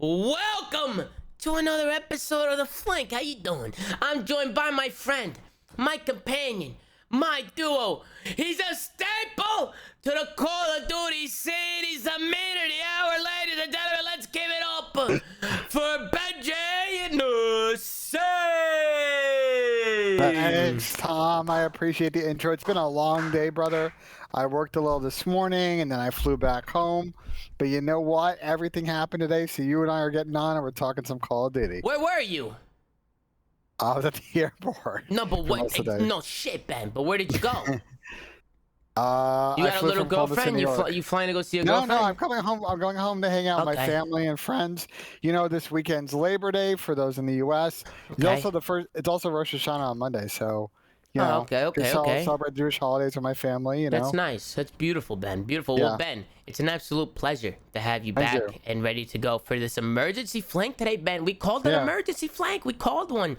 Welcome to another episode of The Flank. How you doing? I'm joined by my friend, my companion, my duo. He's a staple to the Call of Duty scene. He's a minute, the hour, ladies and gentlemen. Let's give it up for Benji and Thanks, Tom. I appreciate the intro. It's been a long day, brother. I worked a little this morning, and then I flew back home. But you know what? Everything happened today, so you and I are getting on, and we're talking some Call of Duty. Where were you? I was at the airport. No, but what? No shit, Ben. But where did you go? You got a little girlfriend? You flying to go see a girlfriend? No, I'm coming home. I'm going home to hang out with my family and friends. You know, this weekend's Labor Day for those in the U.S. It's also It's also Rosh Hashanah on Monday, so you know. Celebrate Jewish holidays with my family. You know. That's nice. That's beautiful, Ben. Beautiful. Yeah. Well, Ben, it's an absolute pleasure to have you back and ready to go for this emergency flank today, Ben. We called an emergency flank. We called one.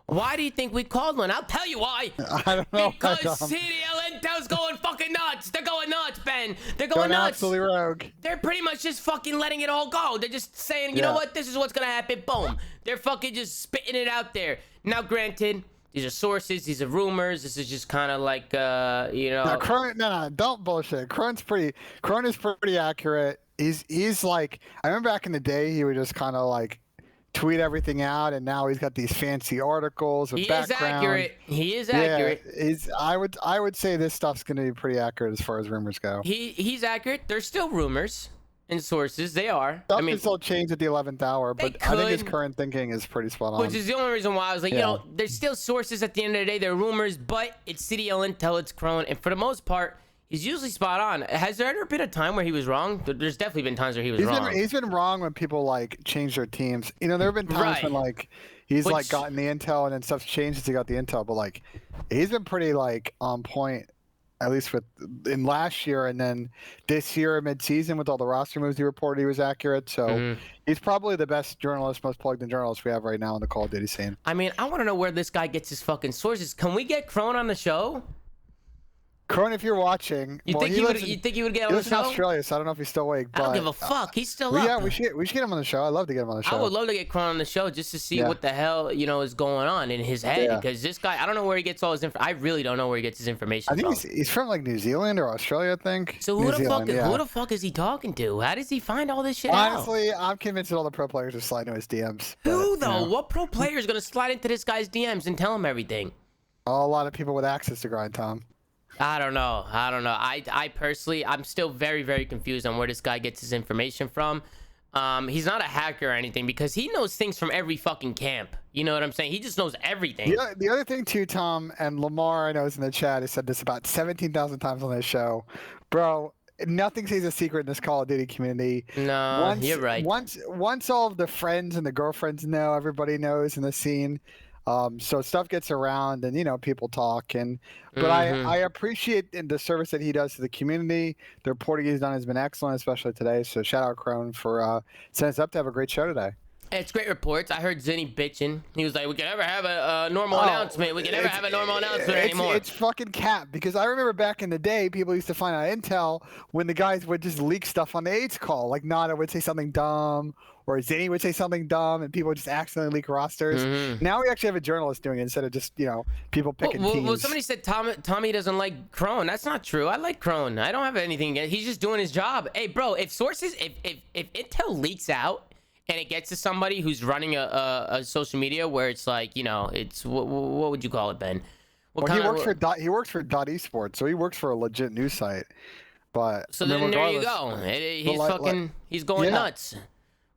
Why do you think we called one? I'll tell you why. I don't know. Because CDL Intel's going fucking nuts. They're going nuts, Ben. They're going nuts. Absolutely rogue. They're pretty much just fucking letting it all go. They're just saying, you know what? This is what's going to happen. Boom. They're fucking just spitting it out there. Now, granted, these are sources. These are rumors. This is just kind of like, you know. No, don't bullshit. Crone is pretty accurate. He's like, I remember back in the day, he would just kind of like tweet everything out, and now he's got these fancy articles with background. He is accurate. I would say this stuff's going to be pretty accurate as far as rumors go. He's accurate. There's still rumors and sources. They are. Stuff can still change at the 11th hour, but I think his current thinking is pretty spot on. Which is the only reason why I was like, you know, there's still sources at the end of the day. They're rumors, but it's CDL Intel, it's Crone, and for the most part, he's usually spot on. Has there ever been a time where he was wrong? There's definitely been times where he was wrong. He's been wrong when people like change their teams. You know, there have been times when like he's like gotten the intel and then stuff's changed since he got the intel. But like he's been pretty like on point, at least in last year, and then this year mid-season with all the roster moves he reported he was accurate. So he's probably the best journalist, most plugged-in journalist we have right now in the Call of Duty scene. I mean, I want to know where this guy gets his fucking sources. Can we get Crone on the show? Crone, if you're watching, you think he would get on the show? He lives in Australia, so I don't know if he's still awake. I don't give a fuck. He's still up. Yeah, we should get him on the show. I'd love to get him on the show. I would love to get Crone on the show just to see what the hell is going on in his head, because this guy, I don't know where he gets all his information. I really don't know where he gets his information. I think he's from like New Zealand or Australia, I think. So who the fuck is he talking to? How does he find all this shit out? Honestly, I'm convinced that all the pro players are sliding to his DMs. Who though? You know. What pro player is gonna slide into this guy's DMs and tell him everything? A lot of people with access to grind, Tom. I don't know. I personally, I'm still very, very confused on where this guy gets his information from. He's not a hacker or anything, because he knows things from every fucking camp. You know what I'm saying? He just knows everything. The other thing too, Tom, and Lamar, I know is in the chat, has said this about 17,000 times on this show. Bro, nothing stays a secret in this Call of Duty community. No, you're right. Once all of the friends and the girlfriends know, everybody knows in the scene. So stuff gets around, and you know, people talk, but I appreciate the service that he does to the community. The reporting he's done has been excellent, especially today. So shout out Crone for setting us up to have a great show today. It's great reports. I heard Zinni bitching. He was like, we can never have a normal announcement. We can never have a normal announcement anymore. It's fucking cap, because I remember back in the day, people used to find out intel when the guys would just leak stuff on the AIDS call. Like Nada would say something dumb, or Zinni would say something dumb, and people would just accidentally leak rosters. Now we actually have a journalist doing it instead of just, you know, people picking teams. Well, somebody said Tommy doesn't like Crone. That's not true. I like Crone. I don't have anything against. He's just doing his job. Hey, bro, if intel leaks out and it gets to somebody who's running a social media where it's like, you know, it's what would you call it, Ben? He works for Dot Esports, so he works for a legit news site. But so then there you go. He's going nuts.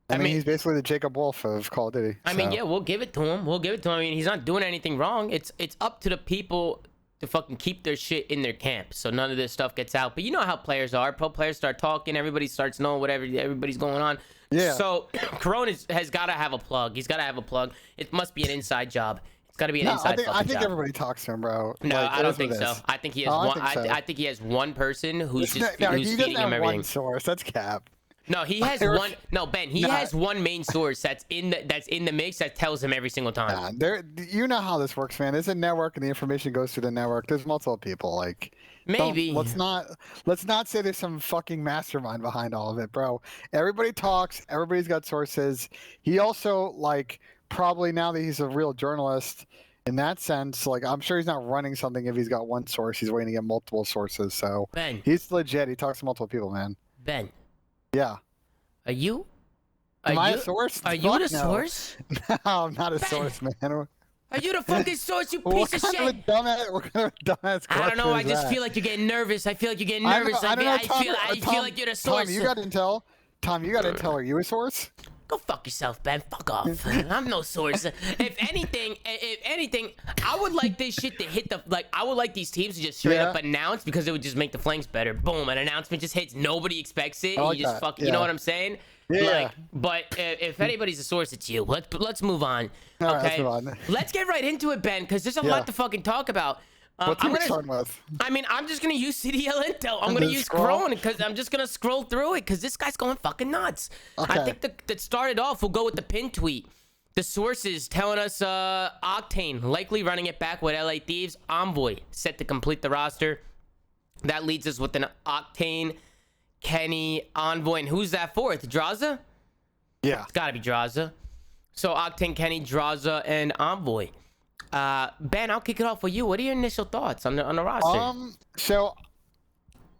I mean, he's basically the Jacob Wolf of Call of Duty. I mean, yeah, we'll give it to him. I mean, he's not doing anything wrong. It's up to the people to fucking keep their shit in their camp, so none of this stuff gets out. But you know how players are. Pro players start talking. Everybody starts knowing whatever everybody's going on. Yeah. So Crone has got to have a plug. He's got to have a plug. It must be an inside job. It's got to be an inside job. I think everybody talks to him, bro. No, I don't think so. I think he has one. I think he has one person who's feeding him everything. One source. That's cap. No, he has one. No, Ben, he has one main source that's in the mix that tells him every single time. You know how this works, man. There's a network, and the information goes through the network. There's multiple people. Like, Maybe. Let's not say there's some fucking mastermind behind all of it, bro. Everybody talks. Everybody's got sources. He also like probably now that he's a real journalist in that sense, like I'm sure he's not running something if he's got one source. He's waiting to get multiple sources. So Ben. he's legit. He talks to multiple people, man. Ben. Yeah. Are you? Am I a source? Are you the source? No, I'm not a source, man. Are you the fucking source, you piece of shit? What kind of dumbass I don't know. I just that? feel like you're getting nervous. I feel like you're getting nervous. I feel like you're the source. Tom, you got intel? Tom, you got intel? Are you a source? Go fuck yourself, Ben. Fuck off. I'm no source. If anything, I would like this shit to hit the I would like these teams to just straight up announce because it would just make the flanks better. Boom, an announcement just hits. Nobody expects it. Like you just fucking. You know what I'm saying? Yeah. But if anybody's a source, it's you. Let's move on. All right, Okay. let's move on. Let's get right into it, Ben, because there's a lot to fucking talk about. What team are you starting with? I mean, I'm just gonna use CDL Intel. I'm gonna use Crone because I'm just gonna scroll through it because this guy's going fucking nuts. Okay. I think that started off. We'll go with the pin tweet. The sources telling us Octane likely running it back with LA Thieves. Envoy set to complete the roster. That leads us with an Octane, Kenny, Envoy, and who's that fourth? Draza? Yeah. It's gotta be Draza. So Octane, Kenny, Draza, and Envoy. Ben, I'll kick it off for you. What are your initial thoughts on the roster? So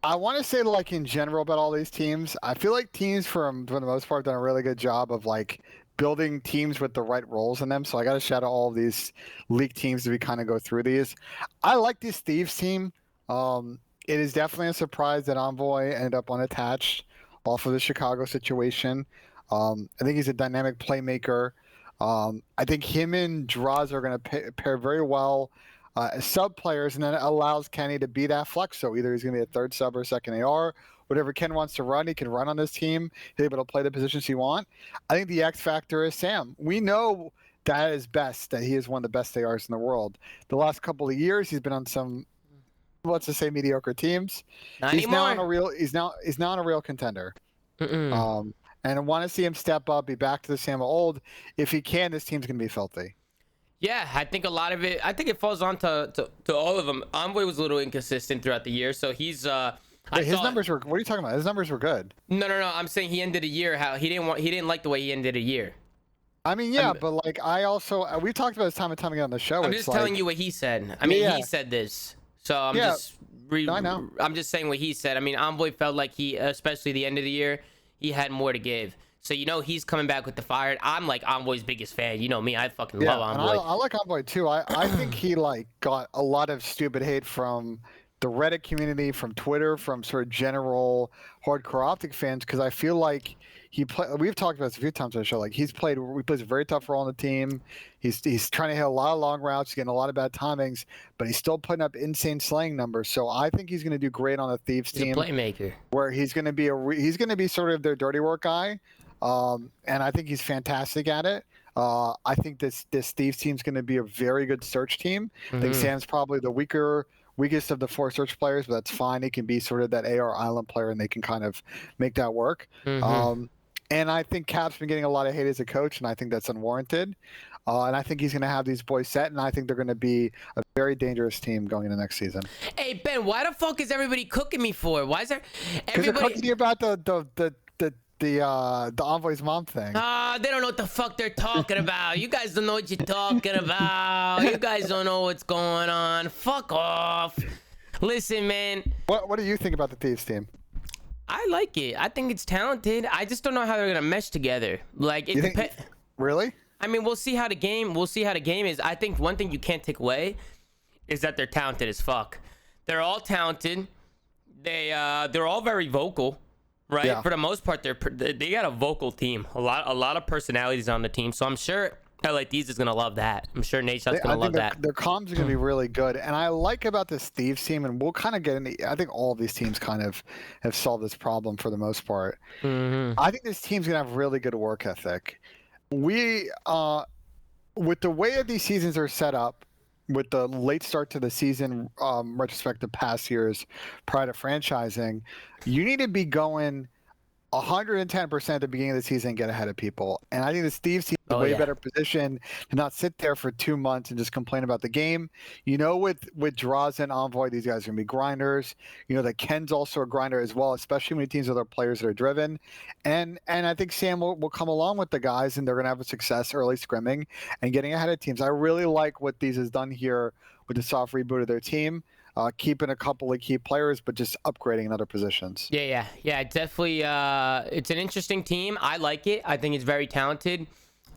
I want to say like in general about all these teams, I feel like teams for the most part have done a really good job of like building teams with the right roles in them. So I got to shout out all of these league teams as we kind of go through these. I like this Thieves team. It is definitely a surprise that Envoy ended up unattached off of the Chicago situation. I think he's a dynamic playmaker. I think him and Draws are going to pair very well as sub players, and then it allows Kenny to be that flex. So either he's going to be a third sub or second AR. Whatever Ken wants to run, he can run on this team. He's able to play the positions he wants. I think the X factor is Sam. We know that is best, that he is one of the best ARs in the world. The last couple of years, he's been on some, let's just say, mediocre teams. Not he's anymore. now on a real. He's now on a real contender. And I want to see him step up, be back to the Sam of old. If he can, this team's going to be filthy. Yeah, I think a lot of it. I think it falls on to all of them. Envoy was a little inconsistent throughout the year, so he's. His numbers were. What are you talking about? His numbers were good. No. I'm saying he ended a year how he didn't like the way he ended a year. I mean, yeah, but like I also we talked about this time and time again on the show. I'm just telling you what he said. I mean, he said this, so I'm just. I know. I'm just saying what he said. I mean, Envoy felt like he, especially the end of the year, he had more to give. So he's coming back with the fire. I'm like Envoy's biggest fan. You know me, I fucking love Envoy. I like Envoy too. I think he like got a lot of stupid hate from the Reddit community, from Twitter, from sort of general hardcore Optic fans, because I feel like we've talked about this a few times on the show. Like he plays a very tough role on the team. He's trying to hit a lot of long routes, getting a lot of bad timings, but he's still putting up insane slaying numbers. So I think he's going to do great on the Thieves team. He's a playmaker. Where he's going to be sort of their dirty work guy. And I think he's fantastic at it. I think this Thieves team's going to be a very good search team. I think Sam's probably the weakest of the four search players, but that's fine. He can be sort of that AR island player, and they can kind of make that work. And I think Cap's been getting a lot of hate as a coach, and I think that's unwarranted. And I think he's going to have these boys set, and I think they're going to be a very dangerous team going into next season. Hey Ben, why the fuck is everybody cooking me for? Why is there everybody? Because they're cooking you about the Envoy's mom thing. They don't know what the fuck they're talking about. You guys don't know what you're talking about. You guys don't know what's going on. Fuck off. Listen, man. What do you think about the Thieves team? I like it. I think it's talented. I just don't know how they're gonna mesh together. Like it depends. Really? I mean, we'll see how the game is. I think one thing you can't take away is that they're talented as fuck. They're all talented. They're all very vocal. Right, yeah. For the most part, they got a vocal team. A lot of personalities on the team. So I'm sure LA Thieves is gonna love that. I'm sure Nate's gonna love that. Their comms are gonna be really good, and I like about this Thieves team, and we'll kind of get into. I think all of these teams kind of have solved this problem for the most part. I think this team's gonna have really good work ethic. We, with the way that these seasons are set up, with the late start to the season, retrospective past years prior to franchising, you need to be going 110% at the beginning of the season get ahead of people. And I think the Steve team is way better position to not sit there for 2 months and just complain about the game. You know, with Draws and Envoy, these guys are going to be grinders. You know that Ken's also a grinder as well, especially when teams with other players that are driven. And I think Sam will come along with the guys, and they're going to have a success early scrimming and getting ahead of teams. I really like what these has done here with the soft reboot of their team. Keeping a couple of key players, but just upgrading in other positions. Yeah. Definitely. It's an interesting team. I like it. I think it's very talented.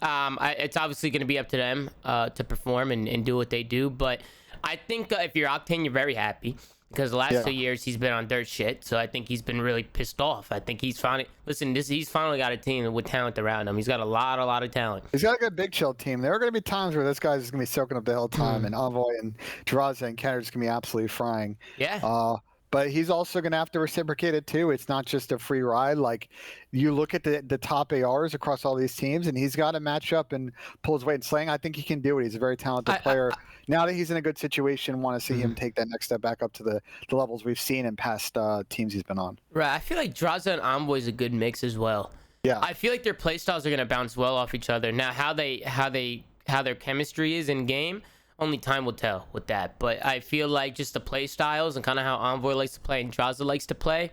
It's obviously going to be up to them to perform and do what they do. But I think if you're Octane, you're very happy because the last 2 years he's been on dirt shit. So I think he's been really pissed off. I think he's finally he's finally got a team with talent around him. He's got a lot of talent. He's got a good Big Chill team. There are going to be times where this guy's going to be soaking up the whole time, and Envoy and Draza and Kenner is going to be absolutely frying. Yeah. But he's also going to have to reciprocate it too. It's not just a free ride. Like you look at the top ARs across all these teams, and he's got to match up and pull his weight in slaying. I think he can do it. He's a very talented player. Now that he's in a good situation, want to see him take that next step back up to the levels we've seen in past teams he's been on. Right. I feel like Draza and Envoy is a good mix as well. Yeah. I feel like their play styles are going to bounce well off each other. Now, how their chemistry is in game, only time will tell with that. But I feel like just the play styles and kind of how Envoy likes to play and Draza likes to play,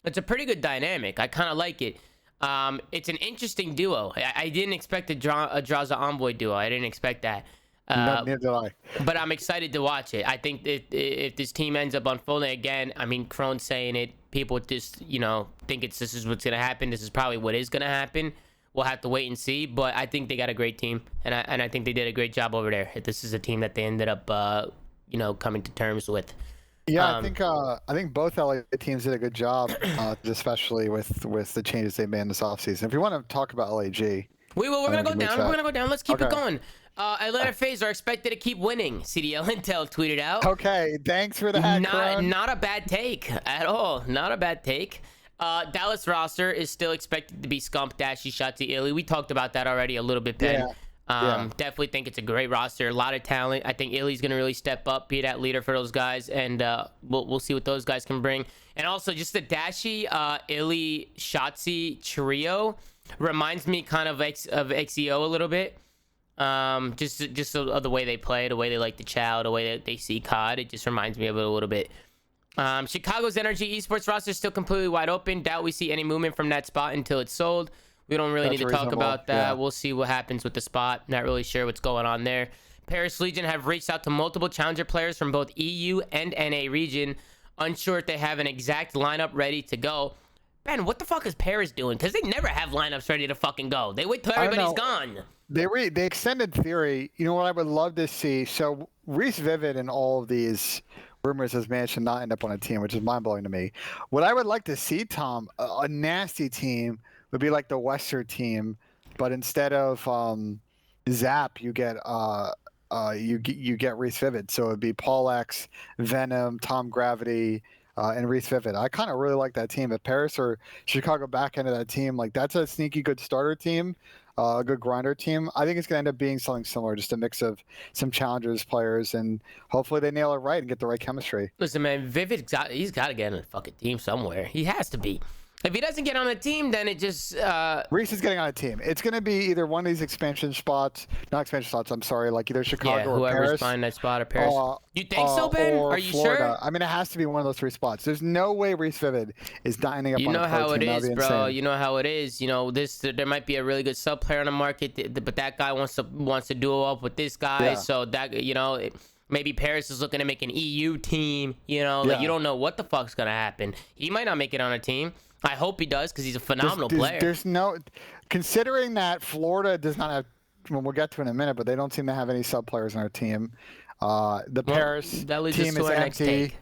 it's a pretty good dynamic. I kind of like it. It's an interesting duo. I didn't expect a Draza Envoy duo. I didn't expect that. Neither did I. But I'm excited to watch it. I think if this team ends up unfolding again, I mean, Krone's saying it. People just, think this is what's going to happen. This is probably what is going to happen. We'll have to wait and see, but I think they got a great team, and I think they did a great job over there. This is a team that they ended up, coming to terms with. Yeah, I think both LA teams did a good job, especially with the changes they made in this offseason. If you want to talk about LAG, we're gonna go down. We're gonna go down. Let's keep it going. Atlanta FaZe are expected to keep winning. CDL Intel tweeted out. Okay, thanks for that. Not a bad take at all. Not a bad take. Dallas roster is still expected to be Scump, Dashy, Shotzi, Illy. We talked about that already a little bit, Ben. Definitely think it's a great roster. A lot of talent. I think Illy's going to really step up, be that leader for those guys, and we'll see what those guys can bring. And also, just the Dashy, Illy, Shotzi trio reminds me kind of XEO a little bit. Just of the way they play, the way they like to chow, the way that they see COD. It just reminds me of it a little bit. Chicago's Energy Esports roster is still completely wide open. Doubt we see any movement from that spot until it's sold. We don't really need to talk about that. Yeah. We'll see what happens with the spot. Not really sure what's going on there. Paris Legion have reached out to multiple challenger players from both EU and NA region. Unsure if they have an exact lineup ready to go. Ben, what the fuck is Paris doing? Because they never have lineups ready to fucking go. They wait till everybody's gone. They extended Theory. You know what I would love to see? So Reese Vivid and all of these rumors has managed to not end up on a team, which is mind-blowing to me. What I would like to see, Tom, a nasty team would be like the Western team, but instead of Zap, you get you get Reese Vivid. So it'd be Paul X, Venom, Tom Gravity, and Reese Vivid. I kind of really like that team. If Paris or Chicago back into that team, like that's a sneaky good starter team. A good grinder team. I think it's going to end up being something similar, just a mix of some challengers players, and hopefully they nail it right and get the right chemistry. Listen, man, he's got to get on a fucking team somewhere. He has to be. If he doesn't get on a team, then it just... Reese is getting on a team. It's going to be either one of these expansion spots, not expansion spots, I'm sorry, like either Chicago or Paris. Whoever's finding that spot or Paris. You think so, Ben? Are you Florida. sure? I mean, it has to be one of those three spots. There's no way Reese Vivid is dining up on a pro team. You know how it is, bro. Insane. You know how it is. There might be a really good sub player on the market, but that guy wants to duo up with this guy. Yeah. So that, maybe Paris is looking to make an EU team. You don't know what the fuck's going to happen. He might not make it on a team. I hope he does because he's a phenomenal player. There's no, considering that Florida does not have, well, we'll get to it in a minute, but they don't seem to have any sub players on our team. Paris team is empty.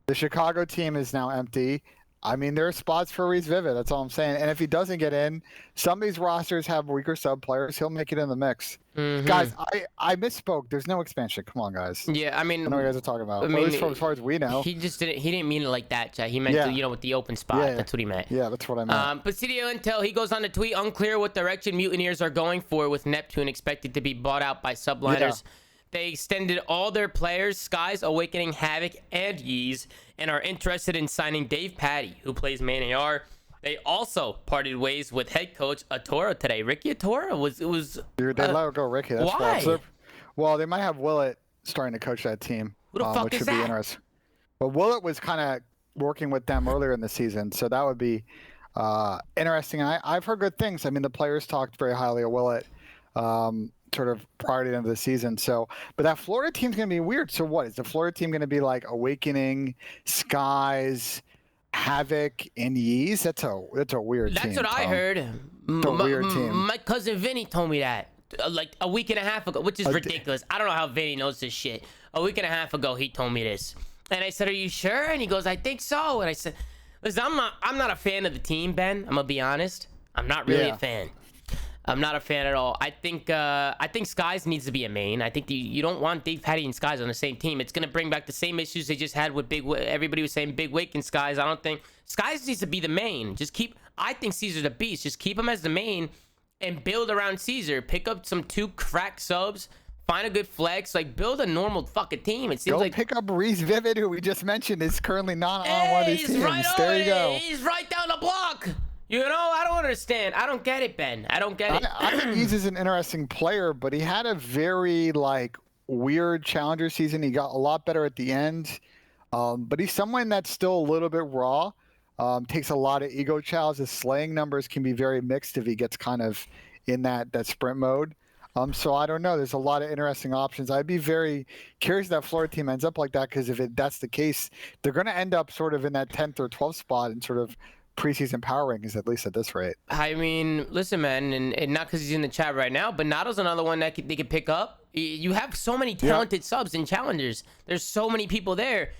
The Chicago team is now empty. I mean, there are spots for Reese Vivid. That's all I'm saying. And if he doesn't get in, some of these rosters have weaker sub players. He'll make it in the mix. Mm-hmm. Guys, I misspoke. There's no expansion. Come on, guys. Yeah, I mean, I know what you guys are talking about. At least as far as we know. He didn't mean it like that, Chad. He meant with the open spot. Yeah. That's what he meant. Yeah, that's what I meant. But CDO Intel, he goes on to tweet, unclear what direction Mutineers are going for with Neptune expected to be bought out by subliners. Yeah. They extended all their players, Skies, Awakening, Havoc, and Yeez, and are interested in signing Dave Patty, who plays main AR, They also parted ways with head coach Atoro today. Ricky Atoro was. Dude, they let go Ricky. That's why? So well, they might have Willett starting to coach that team, Who the fuck which is should that? be interesting. But Willett was kind of working with them earlier in the season, so that would be interesting. And I've heard good things. I mean, the players talked very highly of Willett, sort of prior to the end of the season. So, but that Florida team's going to be weird. So, what is the Florida team going to be like? Awakening, Skies, Havoc, and Yeez? That's a weird team. That's what I heard. It's a weird team. My cousin Vinny told me that like a week and a half ago, which is ridiculous. I don't know how Vinny knows this shit. A week and a half ago, he told me this, and I said, "Are you sure?" And he goes, "I think so." And I said, "Listen, I'm not a fan of the team, Ben. I'm gonna be honest. I'm not really a fan. I'm not a fan at all. I think Skies needs to be a main. I think you don't want Dave Patty and Skies on the same team. It's gonna bring back the same issues they just had with Big. Everybody was saying Big Wake and Skies. I don't think Skies needs to be the main. Just keep. I think Caesar's a beast. Just keep him as the main and build around Caesar. Pick up some 2 crack subs. Find a good flex. Like build a normal fucking team. It seems like pick up Reese Vivid, who we just mentioned is currently not on one of these teams. Right there you go. He's right down the block. You know, I don't understand. I don't get it, Ben. I don't get it. I think Yeez is an interesting player, but he had a very weird challenger season. He got a lot better at the end, but he's someone that's still a little bit raw. Takes a lot of ego chows. His slaying numbers can be very mixed if he gets kind of in that sprint mode. So I don't know. There's a lot of interesting options. I'd be very curious if that Florida team ends up like that, because if that's the case, they're going to end up sort of in that 10th or 12th spot and sort of preseason power rankings, at least at this rate. I mean, listen, man, and not because he's in the chat right now, but Nato's another one that they could pick up. You have so many talented subs and challengers. There's so many people there.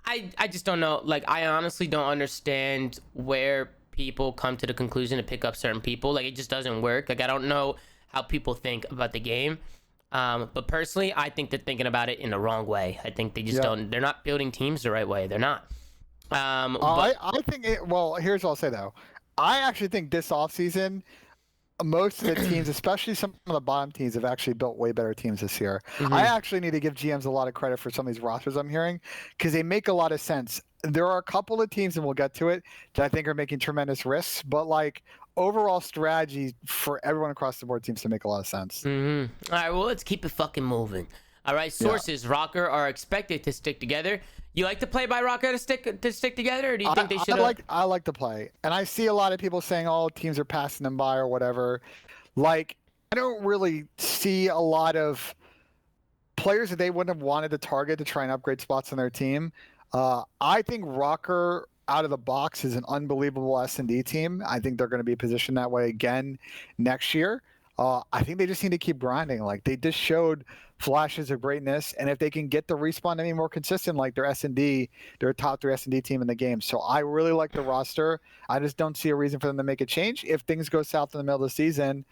I just don't know. Like, I honestly don't understand where people come to the conclusion to pick up certain people. Like, it just doesn't work. Like, I don't know how people think about the game. But personally, I think they're thinking about it in the wrong way. I think they just don't. They're not building teams the right way. They're not. I think well, here's what I'll say though. I actually think this offseason, most of the teams, especially some of the bottom teams, have actually built way better teams this year. I actually need to give GMs a lot of credit for some of these rosters I'm hearing, because they make a lot of sense. There are a couple of teams, and we'll get to it, that I think are making tremendous risks, but overall strategy for everyone across the board seems to make a lot of sense. All right, well, let's keep it fucking moving. All right, sources, Rocker are expected to stick together. You like to play by Rocker to stick together, or do you think they should? I like to play, and I see a lot of people saying, "Oh, teams are passing them by" or whatever. I don't really see a lot of players that they wouldn't have wanted to target to try and upgrade spots on their team. I think Rocker out of the box is an unbelievable S&D team. I think they're going to be positioned that way again next year. I think they just need to keep grinding. They just showed flashes of greatness, and if they can get the respawn to be more consistent, like their S&D, they're a top 3 S&D team in the game. So I really like the roster. I just don't see a reason for them to make a change. If things go south in the middle of the season,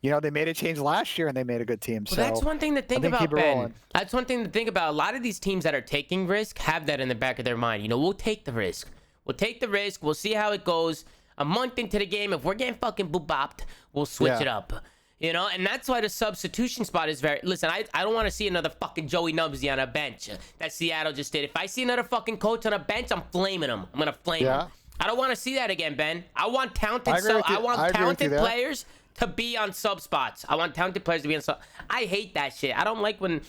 they made a change last year and they made a good team. Well, so that's one thing to think about, Ben. Rolling. That's one thing to think about. A lot of these teams that are taking risk have that in the back of their mind. We'll take the risk. We'll take the risk. We'll see how it goes. A month into the game, if we're getting fucking boop-bopped, we'll switch it up. And that's why the substitution spot is very... Listen, I don't want to see another fucking Joey Nubsy on a bench that Seattle just did. If I see another fucking coach on a bench, I'm flaming him. I'm going to flame him. I don't want to see that again, Ben. I want talented players to be on sub spots. I want talented players to be on sub... I hate that shit. I don't like when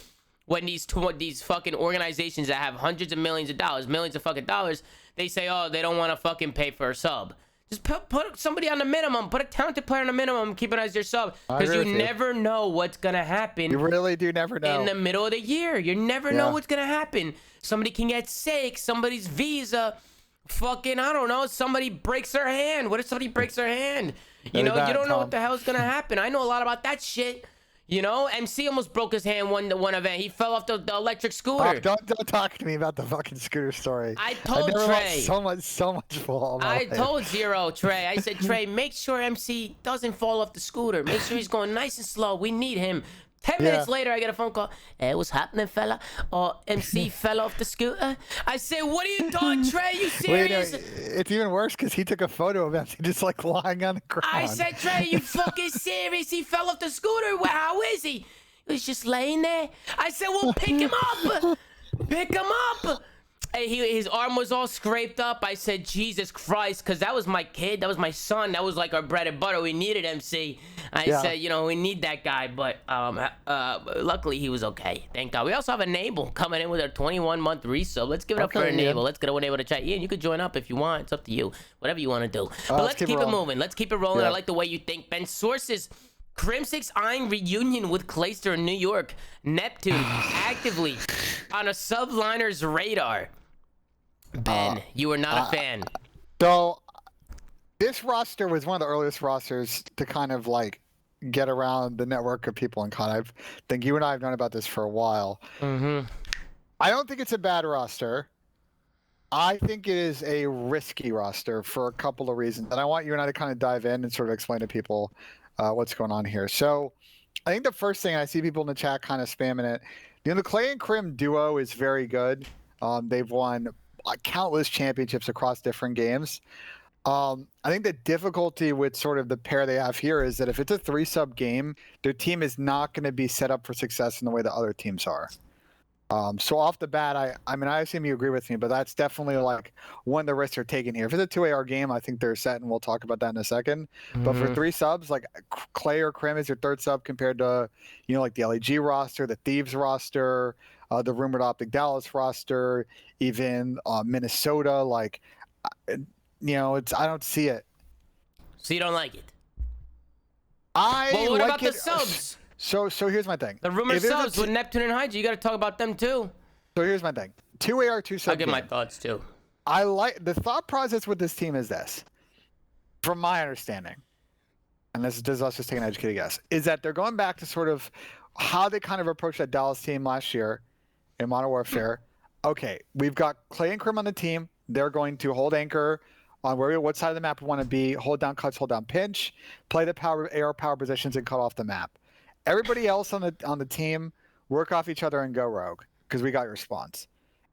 these fucking organizations that have hundreds of millions of dollars, millions of fucking dollars, they say, oh, they don't want to fucking pay for a sub. Just put somebody on the minimum. Put a talented player on the minimum. Keep it as your sub. Because you never know what's going to happen. You really do never know. In the middle of the year. You never know what's going to happen. Somebody can get sick. Somebody's visa. Fucking, I don't know. Somebody breaks their hand. What if somebody breaks their hand? You don't know what the hell's going to happen. I know a lot about that shit. MC almost broke his hand one event. He fell off the electric scooter. Don't talk to me about the fucking scooter story. I told Trey. So much fall. I told Zero, Trey. I said, Trey, make sure MC doesn't fall off the scooter. Make sure he's going nice and slow. We need him. 10 minutes later, I get a phone call. Hey, what's happening, fella? MC fell off the scooter. I said, what are you doing, Trey? You serious? Wait, it's even worse because he took a photo of MC just lying on the ground. I said, Trey, you fucking serious? He fell off the scooter. Well, how is he? He was just laying there. I said, well, pick him up. Pick him up. His arm was all scraped up. I said, Jesus Christ, because that was my kid. That was my son. That was like our bread and butter. We needed MC. I said, you know, we need that guy. But luckily, he was okay. Thank God. We also have Enable coming in with our 21-month resub. Let's give it up for Enable. Let's get Enable to chat. Ian, you could join up if you want. It's up to you. Whatever you want to do. But let's keep it moving. Let's keep it rolling. I like the way you think. Ben Sources. Crimsix eyeing reunion with Clayster in New York. Neptune actively on a subliner's radar. Ben, you are not a fan. So this roster was one of the earliest rosters to kind of like get around the network of people in COD. I think you and I have known about this for a while. I don't think it's a bad roster. I think it is a risky roster for a couple of reasons. And I want you and I to kind of dive in and sort of explain to people what's going on here. So I think the first thing, I see people in the chat kind of spamming it. You know, the Clay and Crim duo is very good. They've won countless championships across different games. I think the difficulty with sort of the pair they have here is that if it's a 3-sub game, their team is not going to be set up for success in the way that other teams are. So off the bat, I mean, I assume you agree with me, but that's definitely like one of the risks they're taking here. If it's a 2AR game, I think they're set, and we'll talk about that in a second. But for 3 subs, like Clay or Crim is your 3rd sub compared to, you know, like the LEG roster, the Thieves roster, the rumored Optic Dallas roster, even Minnesota. Like, you know, I don't see it. So you don't like it? Well, what about the subs? So here's my thing. The rumor subs with Neptune and Hydra, you got to talk about them too. So here's my thing. 2AR, 2-sub. I'll give my thoughts too. I like the thought process with this team is this, from my understanding, and this is us just taking an educated guess, is that they're going back to sort of how they kind of approached that Dallas team last year in Modern Warfare. Okay, we've got Clay and Crim on the team. They're going to hold anchor on what side of the map we want to be, hold down cuts, hold down pinch, play the AR power positions, and cut off the map. Everybody else on the team work off each other and go rogue because we got your spawns.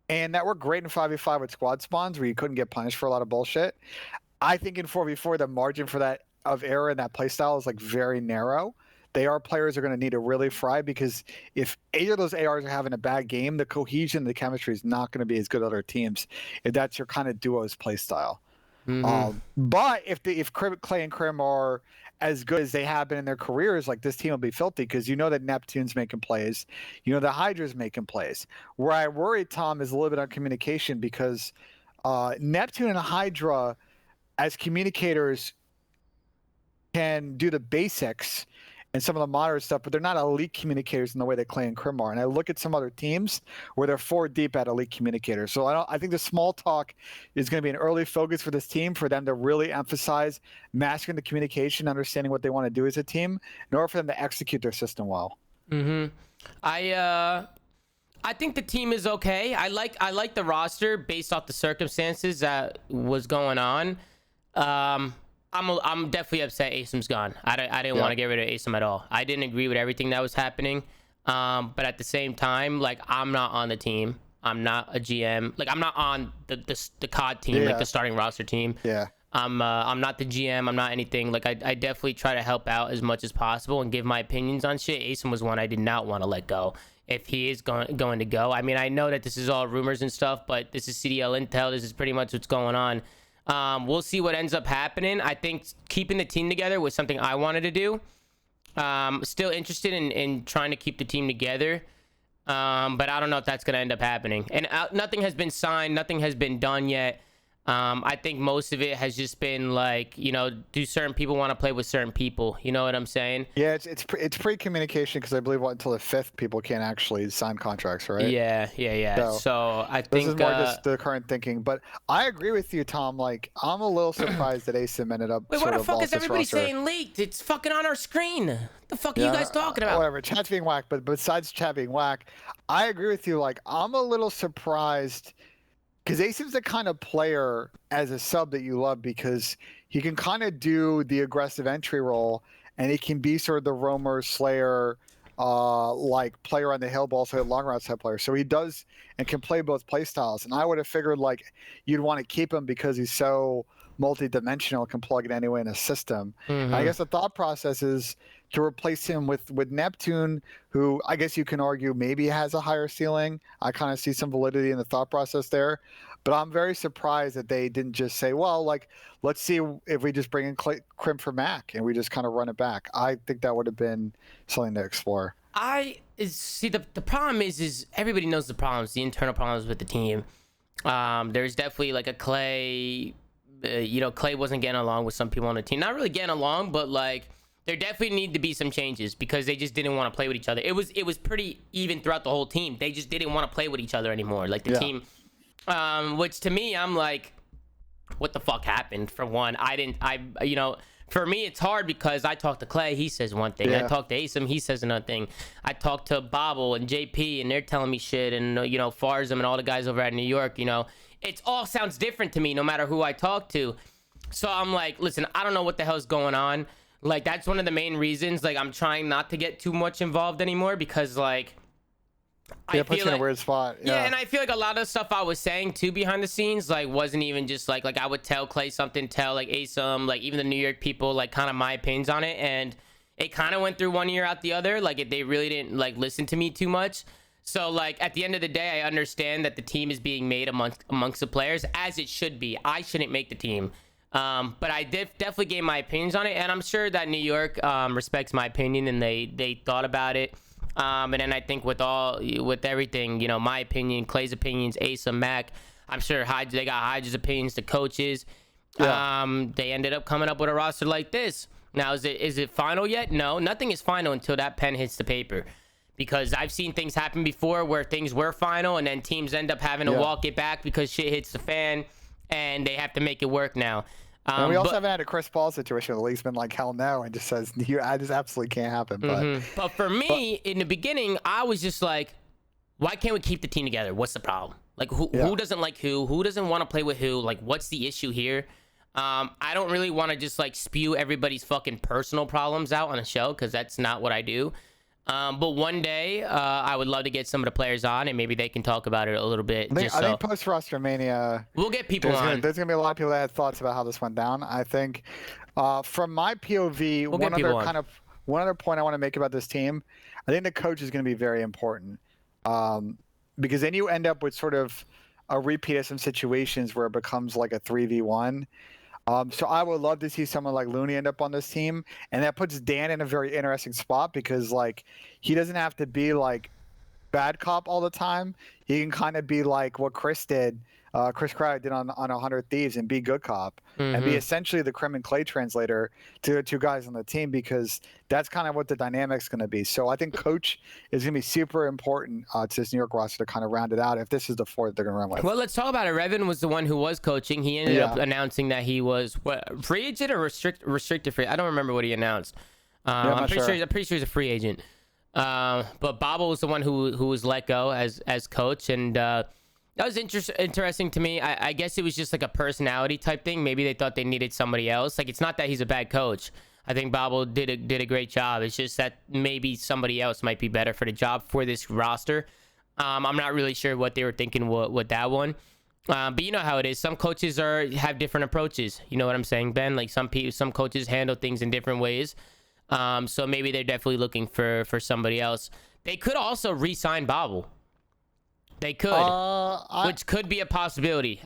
And that worked great in 5v5 with squad spawns where you couldn't get punished for a lot of bullshit. I think in 4v4, the margin for that of error in that playstyle is like very narrow. They are players who are going to need to really fry because if either of those ARs are having a bad game, the cohesion, the chemistry is not going to be as good as other teams if that's your kind of duo's playstyle. But if Clay and Crim are as good as they have been in their careers, like this team will be filthy because you know that Neptune's making plays, you know the Hydra's making plays. Where I worry, Tom, is a little bit on communication because Neptune and Hydra, as communicators, can do the basics and some of the moderate stuff, but they're not elite communicators in the way that Clay and Crim are. And I look at some other teams where they're 4 deep at elite communicators. So I think the small talk is going to be an early focus for this team for them to really emphasize mastering the communication, understanding what they want to do as a team in order for them to execute their system well. I think the team is okay. I like the roster based off the circumstances that was going on. I'm definitely upset Asim's gone. I didn't want to get rid of Asim at all. I didn't agree with everything that was happening. But at the same time, like, I'm not on the team. I'm not a GM. Like, I'm not on the COD team, like the starting roster team. I'm not the GM. I'm not anything. Like, I definitely try to help out as much as possible and give my opinions on shit. Asim was one I did not want to let go. If he is going to go, I mean, I know that this is all rumors and stuff, but this is CDL intel. This is pretty much what's going on. We'll see what ends up happening. I think keeping the team together was something I wanted to do. Still interested in trying to keep the team together. But I don't know if that's going to end up happening. And nothing has been signed. Nothing has been done yet. I think most of it has just been like, you know, do certain people want to play with certain people? You know what I'm saying? Yeah, it's pre-communication because I believe until the 5th people can't actually sign contracts, right? Yeah. So I think this is more just the current thinking. But I agree with you, Tom. Like, I'm a little surprised that Asim ended up. Wait, what the fuck is everybody saying leaked? It's fucking on our screen. The fuck are you guys talking about? Whatever, chat's being whack. But besides chat being whack, I agree with you. Like, I'm a little surprised. Because Asim's the kind of player as a sub that you love because he can kind of do the aggressive entry role and he can be sort of the roamer, slayer, like player on the hill, but also a long route type player. So he does and can play both play styles. And I would have figured like you'd want to keep him because he's so multi-dimensional, can plug it anyway in a system. Mm-hmm. I guess the thought process is to replace him with Neptune, who I guess you can argue maybe has a higher ceiling. I kind of see some validity in the thought process there, but I'm very surprised that they didn't just say, well, like, let's see if we just bring in Crim for Mac and we just kind of run it back. I think that would have been something to explore. See the problem is everybody knows the problems, the internal problems with the team. There's definitely like a Clay, Clay wasn't getting along with some people on the team. Not really getting along, but like there definitely need to be some changes because they just didn't want to play with each other. It was pretty even throughout the whole team. They just didn't want to play with each other anymore. Like the team, which to me, I'm like, what the fuck happened? For one, for me, it's hard because I talk to Clay, he says one thing. I talk to Asim, he says another thing. I talk to Bobble and JP, and they're telling me shit, and Farzam and all the guys over at New York. It all sounds different to me, no matter who I talk to. So I'm like, listen, I don't know what the hell's going on. Like that's one of the main reasons. Like I'm trying not to get too much involved anymore because like. Yeah, it puts you in a weird spot. Yeah, and I feel like a lot of stuff I was saying too behind the scenes, like wasn't even just like I would tell Clay something, tell like Asim, like even the New York people, like kind of my opinions on it, and it kind of went through one ear out the other. Like they really didn't like listen to me too much. So like at the end of the day, I understand that the team is being made amongst the players as it should be. I shouldn't make the team, but I definitely gave my opinions on it, and I'm sure that New York respects my opinion and they thought about it. And then I think with everything, my opinion, Clay's opinions, Ace and Mac, I'm sure they got Hyde's opinions, the coaches. Yeah. They ended up coming up with a roster like this. Now, is it final yet? No, nothing is final until that pen hits the paper. Because I've seen things happen before where things were final and then teams end up having to walk it back because shit hits the fan and they have to make it work now. And we also haven't had a Chris Paul situation. The league's been like, hell no, and just says, this absolutely can't happen. But for me, in the beginning, I was just like, why can't we keep the team together? What's the problem? Like, who doesn't like who? Who doesn't want to play with who? Like, what's the issue here? I don't really want to just, like, spew everybody's fucking personal problems out on a show because that's not what I do. But one day, I would love to get some of the players on, and maybe they can talk about it a little bit. I think post-roster mania, we'll get people on. There's going to be a lot of people that had thoughts about how this went down. I think from my POV, one other point I want to make about this team, I think the coach is going to be very important because then you end up with sort of a repeat of some situations where it becomes like a 3v1. So I would love to see someone like Looney end up on this team, and that puts Dan in a very interesting spot because like he doesn't have to be like bad cop all the time. He can kind of be like what Chris did, Chris Crowder did on 100 Thieves, and be good cop and be essentially the Crim and Clay translator to the two guys on the team because that's kind of what the dynamic's going to be. So I think coach is going to be super important to this New York roster to kind of round it out if this is the four that they're going to run with. Well, let's talk about it. Revan was the one who was coaching. He ended up announcing that he was free agent or restricted free. I don't remember what he announced. I'm pretty sure he's a free agent. But Bobble was the one who was let go as coach, and that was interesting to me. I guess it was just like a personality type thing. Maybe they thought they needed somebody else. Like, it's not that he's a bad coach. I think Bobble did a great job. It's just that maybe somebody else might be better for the job for this roster. I'm not really sure what they were thinking with that one. But you know how it is. Some coaches have different approaches. You know what I'm saying, Ben? Like some coaches handle things in different ways. So maybe they're definitely looking for somebody else. They could also re-sign Bobble. They could, which could be a possibility.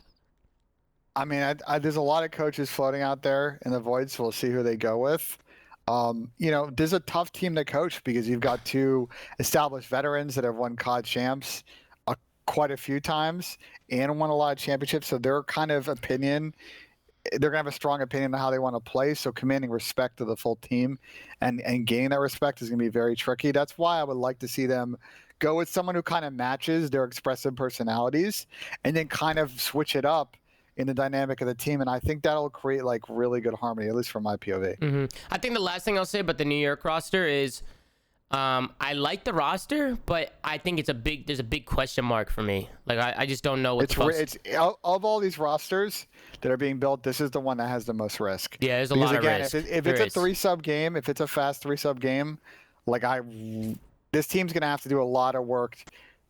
I mean, there's a lot of coaches floating out there in the void, so we'll see who they go with. There's a tough team to coach because you've got two established veterans that have won COD champs quite a few times and won a lot of championships, so their kind of opinion, they're going to have a strong opinion on how they want to play, so commanding respect to the full team and gaining that respect is going to be very tricky. That's why I would like to see them go with someone who kind of matches their expressive personalities and then kind of switch it up in the dynamic of the team. And I think that'll create like really good harmony, at least from my POV. I think the last thing I'll say about the New York roster is I like the roster, but I think there's a big question mark for me. Like, I just don't know what of all these rosters that are being built, this is the one that has the most risk. Yeah, there's a lot of risk. If it's a 3-sub game, if it's a fast 3-sub game, this team's going to have to do a lot of work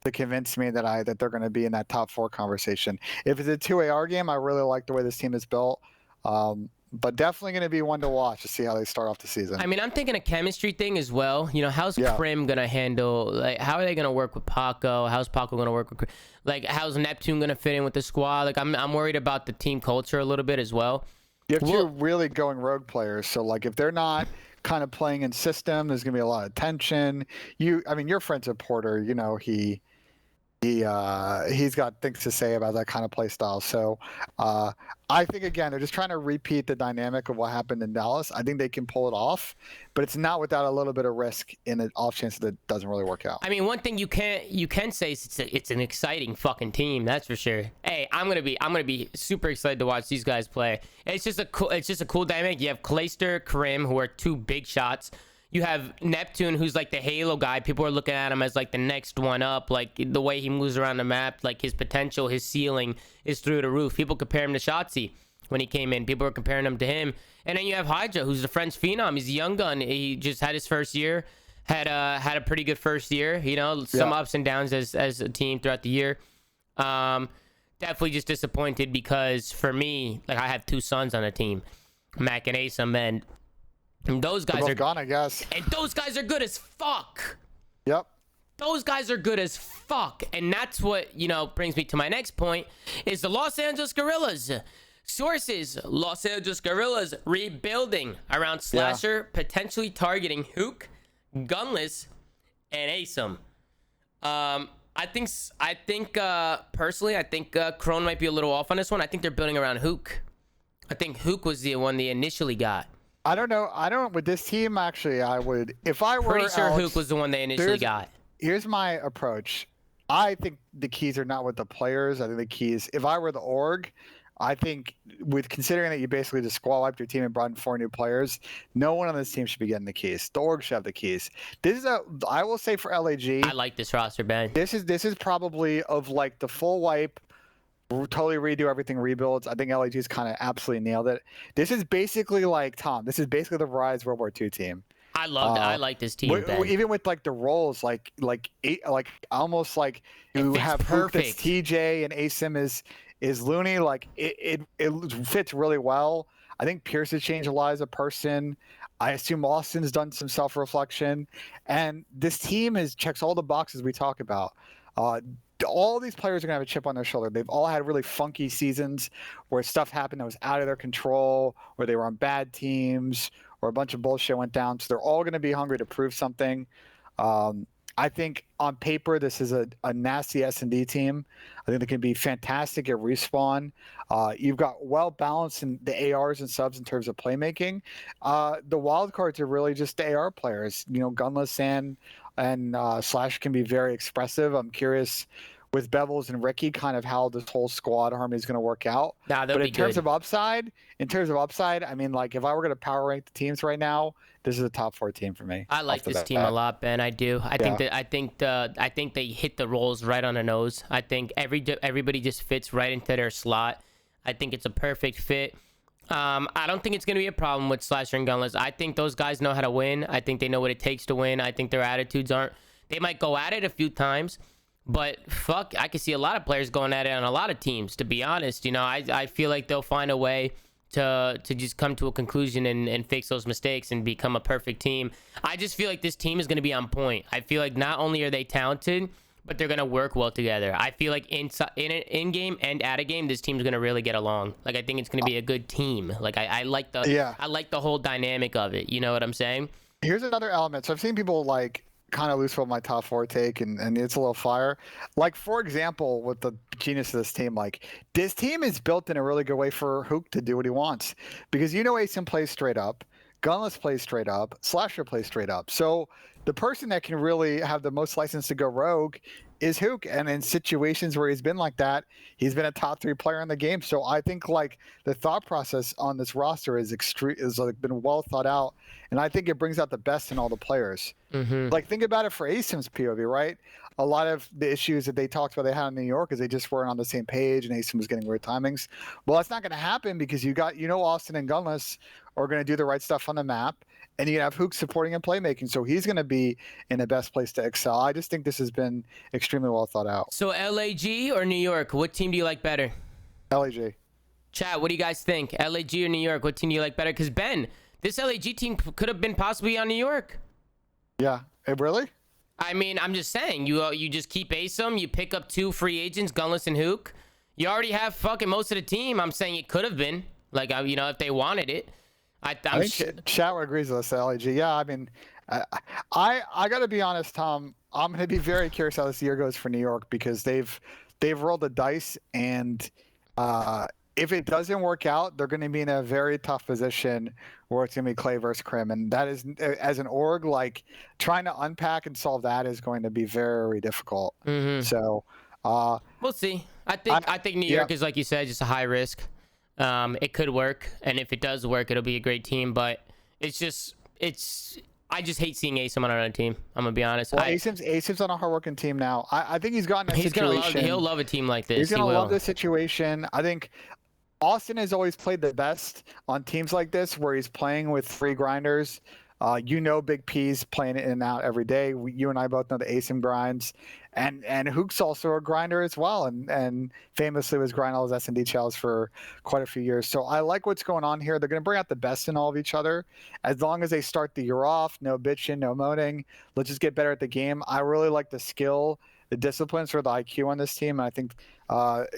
to convince me that they're going to be in that top 4 conversation. If it's a 2 AR game, I really like the way this team is built. But definitely going to be one to watch to see how they start off the season. I mean, I'm thinking a chemistry thing as well. You know, how's Yeah. Krim gonna handle? Like, how are they gonna work with Paco? How's Paco gonna work with? Like, how's Neptune gonna fit in with the squad? Like, I'm worried about the team culture a little bit as well. You have two really going rogue players, so like if they're not kind of playing in system, there's going to be a lot of tension. I mean, you're friends with Porter. You know he's got things to say about that kind of play style. So I think again they're just trying to repeat the dynamic of what happened in Dallas. I think they can pull it off, but it's not without a little bit of risk in an off chance that it doesn't really work out. I mean, one thing you can say is it's an exciting fucking team, that's for sure. Hey, I'm gonna be super excited to watch these guys play. It's just a cool dynamic. You have Clayster, Krim, who are two big shots. You have Neptune, who's like the Halo guy. People are looking at him as like the next one up. Like the way he moves around the map, like his potential, his ceiling is through the roof. People compare him to Shotzi when he came in. People were comparing him to him. And then you have Hydra, who's the French phenom. He's a young gun. He just had his first year. Had a pretty good first year. You know, some ups and downs as a team throughout the year. Definitely just disappointed because for me, like I have two sons on the team, Mac and Asim, and those guys are gone, I guess. And those guys are good as fuck. Yep. Those guys are good as fuck. And that's what, you know, brings me to my next point is the Los Angeles Guerrillas. Sources, Los Angeles Guerrillas rebuilding around Slasher, potentially targeting Hook, Gunless, and Asim. I think personally, I think Crone might be a little off on this one. I think they're building around Hook. I think Hook was the one they initially got. I don't know. With this team, actually, I would, if I were pretty sure Alex, Hook was the one they initially got. Here's my approach. I think the keys are not with the players. I think the keys, if I were the org, I think with considering that you basically just squad wiped your team and brought in 4 new players, no one on this team should be getting the keys. The org should have the keys. I will say for LAG. I like this roster, Ben. This is probably of like the full wipe, totally redo everything, rebuilds. I think LAG's kind of absolutely nailed it. This is basically like Tom. This is basically the Rise World War II team. I love that. I like this team. Even with like the roles, like almost like you have perfect TJ and Asim is Looney. Like it fits really well. I think Pierce has changed a lot as a person. I assume Austin's done some self-reflection, and this team checks all the boxes we talk about. All these players are gonna have a chip on their shoulder. They've all had really funky seasons where stuff happened that was out of their control, where they were on bad teams, or a bunch of bullshit went down. So they're all gonna be hungry to prove something. I think on paper this is a nasty S&D team. I think they can be fantastic at respawn. You've got well balanced in the ARs and subs in terms of playmaking. The wild cards are really just the AR players. You know, Gunless and Slash can be very expressive. I'm curious with Bevels and Ricky kind of how this whole squad harmony is going to work out. But in terms of upside, I mean, like if I were going to power rank the teams right now, this is a top 4 team for me. I like this team a lot, Ben. I do. I think they hit the roles right on the nose. I think everybody just fits right into their slot. I think it's a perfect fit. I don't think it's going to be a problem with Slasher and Gunless. I think those guys know how to win. I think they know what it takes to win. I think their attitudes aren't. They might go at it a few times, but fuck, I could see a lot of players going at it on a lot of teams, to be honest. You know, I feel like they'll find a way to just come to a conclusion and fix those mistakes and become a perfect team. I just feel like this team is going to be on point. I feel like not only are they talented, but they're going to work well together. I feel like in game and out of game, this team's going to really get along. Like, I think it's going to be a good team. Like, I like the whole dynamic of it. You know what I'm saying? Here's another element. So I've seen people like kind of loose with my top 4 take, and it's a little fire. Like, for example, with the genius of this team, like this team is built in a really good way for Hook to do what he wants, because you know Asim plays straight up, Gunless plays straight up, Slasher plays straight up. So the person that can really have the most license to go rogue is Hook, and in situations where he's been like that, he's been a top 3 player in the game. So I think like the thought process on this roster is like been well thought out, and I think it brings out the best in all the players. Mm-hmm. Like, think about it for Asim's POV, right? A lot of the issues that they talked about they had in New York is they just weren't on the same page, and Asim was getting weird timings. Well, that's not going to happen because Austin and Gunless are going to do the right stuff on the map, and you have Hook supporting and playmaking, so he's going to be in the best place to excel. I just think this has been extremely well thought out. So LAG or New York, what team do you like better? LAG. Chat, what do you guys think? LAG or New York? What team do you like better? Because Ben, this LAG team could have been possibly on New York. Yeah. Really? I mean, I'm just saying, you just keep ASOM, you pick up 2 free agents, Gunless and Hook. You already have fucking most of the team. I'm saying it could have been, like, you know, if they wanted it. I think Chat agrees with us, LAG. Yeah, I mean, I got to be honest, Tom. I'm going to be very curious how this year goes for New York because they've rolled the dice, and if it doesn't work out, they're going to be in a very tough position where it's going to be Clay versus Crim, and that is, as an org, like trying to unpack and solve that is going to be very difficult. So we'll see. I think New York is, like you said, just a high risk. It could work, and if it does work, it'll be a great team. But I just hate seeing ASOM on another team. I'm gonna be honest. Well, ASOM's on a hardworking team now. I think he's gotten a situation. He'll love a team like this. He's gonna love this situation. I think Austin has always played the best on teams like this, where he's playing with 3 grinders. Big P's playing it in and out every day. You and I both know the ASIM grinds, and Hook's also a grinder as well, and famously was grinding all his S&D challenges for quite a few years. So I like what's going on here. They're going to bring out the best in all of each other. As long as they start the year off, no bitching, no moaning. Let's just get better at the game. I really like the skill, the disciplines, for the IQ on this team. And I think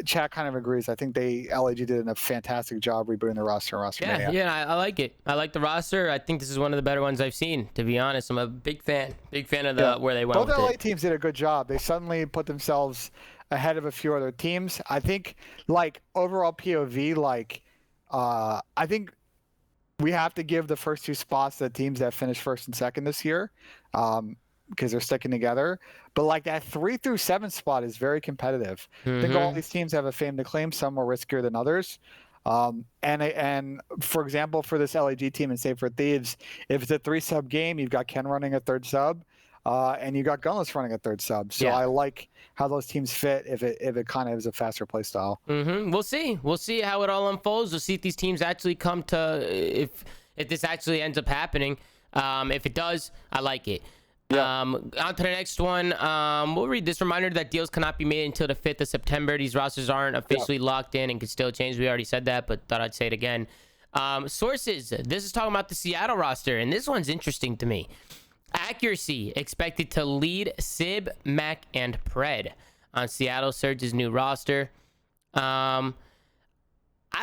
Chat kind of agrees. I think LAG did a fantastic job rebooting the roster. Yeah, I like it. I like the roster. I think this is one of the better ones I've seen, to be honest. I'm a big fan of where they went. Both with LA it. teams did a good job. They suddenly put themselves ahead of a few other teams. I think, like, overall POV, like, I think we have to give the first 2 spots to the teams that finished first and second this year, because they're sticking together. But like that 3 through 7 spot is very competitive. I think all these teams have a fame to claim. Some more riskier than others. And for example, for this LAG team in Save for Thieves, if it's a 3-sub game, you've got Ken running a 3rd sub, and you got Gunless running a 3rd sub. So I like how those teams fit if it kind of is a faster play style. We'll see how it all unfolds. We'll see if these teams actually come to, if this actually ends up happening. If it does, I like it. On to the next one. We'll read this reminder that deals cannot be made until the 5th of September. These rosters aren't officially locked in and can still change. We already said that, but thought I'd say it again. Sources. This is talking about the Seattle roster, and this one's interesting to me. Accuracy expected to lead Sib, Mac, and Pred on Seattle Surge's new roster. I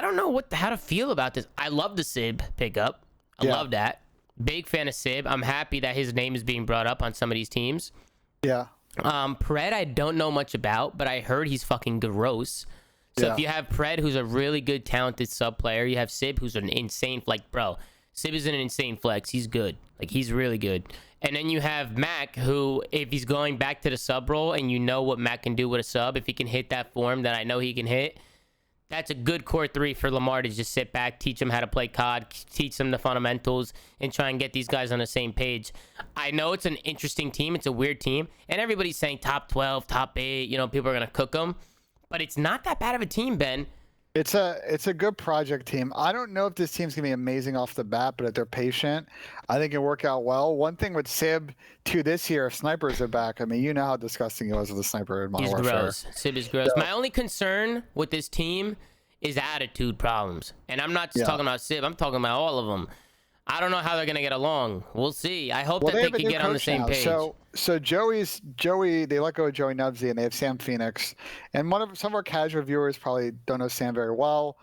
don't know how to feel about this. I love the Sib pickup. I love that. Big fan of Sib. I'm happy that his name is being brought up on some of these teams. Yeah. Pred, I don't know much about, but I heard he's fucking gross. So if you have Pred, who's a really good, talented sub player, you have Sib, who's an insane, like, bro, Sib is an insane flex. He's good. Like, he's really good. And then you have Mac, who, if he's going back to the sub role, and you know what Mac can do with a sub, if he can hit that form that I know he can hit, that's a good core 3 for Lamar to just sit back, teach him how to play COD, teach them the fundamentals, and try and get these guys on the same page. I know it's an interesting team. It's a weird team. And everybody's saying top 12, top 8, you know, people are going to cook them. But it's not that bad of a team, Ben. It's a good project team. I don't know if this team's going to be amazing off the bat, but if they're patient, I think it'll work out well. One thing with Sib, too, this year, if snipers are back, I mean, you know how disgusting he was with the sniper in Modern Warfare. He's gross. Sib is gross. My only concern with this team is attitude problems. And I'm not just talking about Sib. I'm talking about all of them. I don't know how they're going to get along. We'll see. I hope that they can get on the same page. So Joey, they let go of Joey Nubsy, and they have Sam Phoenix. And some of our casual viewers probably don't know Sam very well.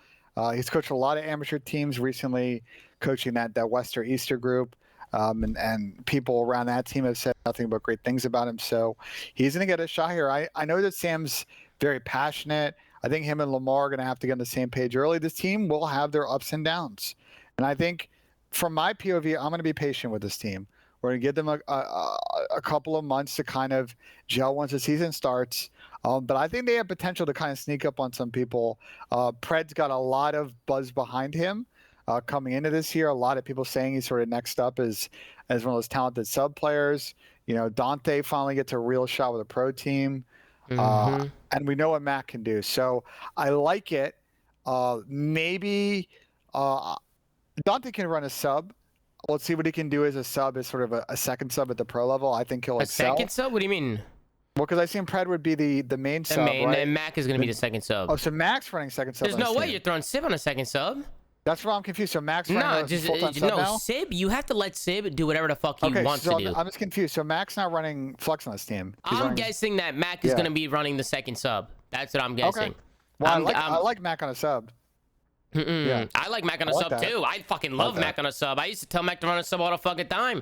He's coached a lot of amateur teams recently, coaching that Wester Easter group. And people around that team have said nothing but great things about him. So he's going to get a shot here. I know that Sam's very passionate. I think him and Lamar are going to have to get on the same page early. This team will have their ups and downs. And I think from my POV, I'm going to be patient with this team. We're going to give them a couple of months to kind of gel once the season starts. But I think they have potential to kind of sneak up on some people. Pred's got a lot of buzz behind him coming into this year. A lot of people saying he's sort of next up as one of those talented sub players. You know, Dante finally gets a real shot with a pro team. And we know what Matt can do. So I like it. Maybe Dante can run a sub. Let's see what he can do as a sub, as sort of a second sub at the pro level. I think he'll excel. A second sub? What do you mean? Well, because I seen Pred would be the main The sub, main, right? and Mac is gonna be the second sub. Oh, so Mac's running second sub. There's no way you're throwing Sib on a second sub. That's why I'm confused. So Mac's No, running just full-time sub now? Sib. You have to let Sib do whatever the fuck he wants to do. I'm just confused. So Mac's not running Flex on this team. I'm guessing that Mac is gonna be running the second sub. That's what I'm guessing. Okay. Well, I like Mac on a sub. Yeah. I like Mac on a sub too. I fucking love Mac on a sub. I used to tell Mac to run a sub all the fucking time.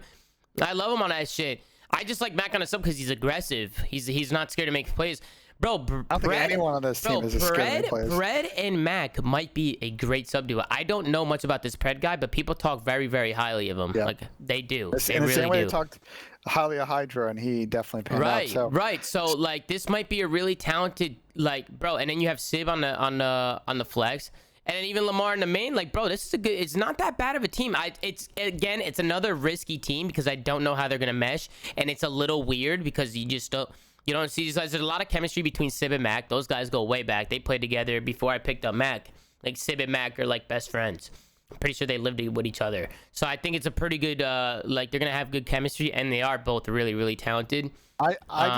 I love him on that shit. I just like Mac on a sub because he's aggressive. He's not scared to make plays. Bro, I don't think anyone on this team is scared to make plays. Pred and Mac might be a great sub duo. I don't know much about this Pred guy, but people talk very, very highly of him. Yeah. Like, they do. They really do. The same way they talked highly of Hydra, and he definitely panned out. So. Right. So, like, this might be a really talented, like, bro. And then you have Sib on the flex. And then even Lamar in the main, like, bro, this is a good. It's not that bad of a team. It's another risky team because I don't know how they're gonna mesh, and it's a little weird because you don't see these guys. There's a lot of chemistry between Sib and Mac. Those guys go way back. They played together before I picked up Mac. Like, Sib and Mac are like best friends. I'm pretty sure they lived with each other. So I think it's a pretty good. Like, they're gonna have good chemistry, and they are both really, really talented. I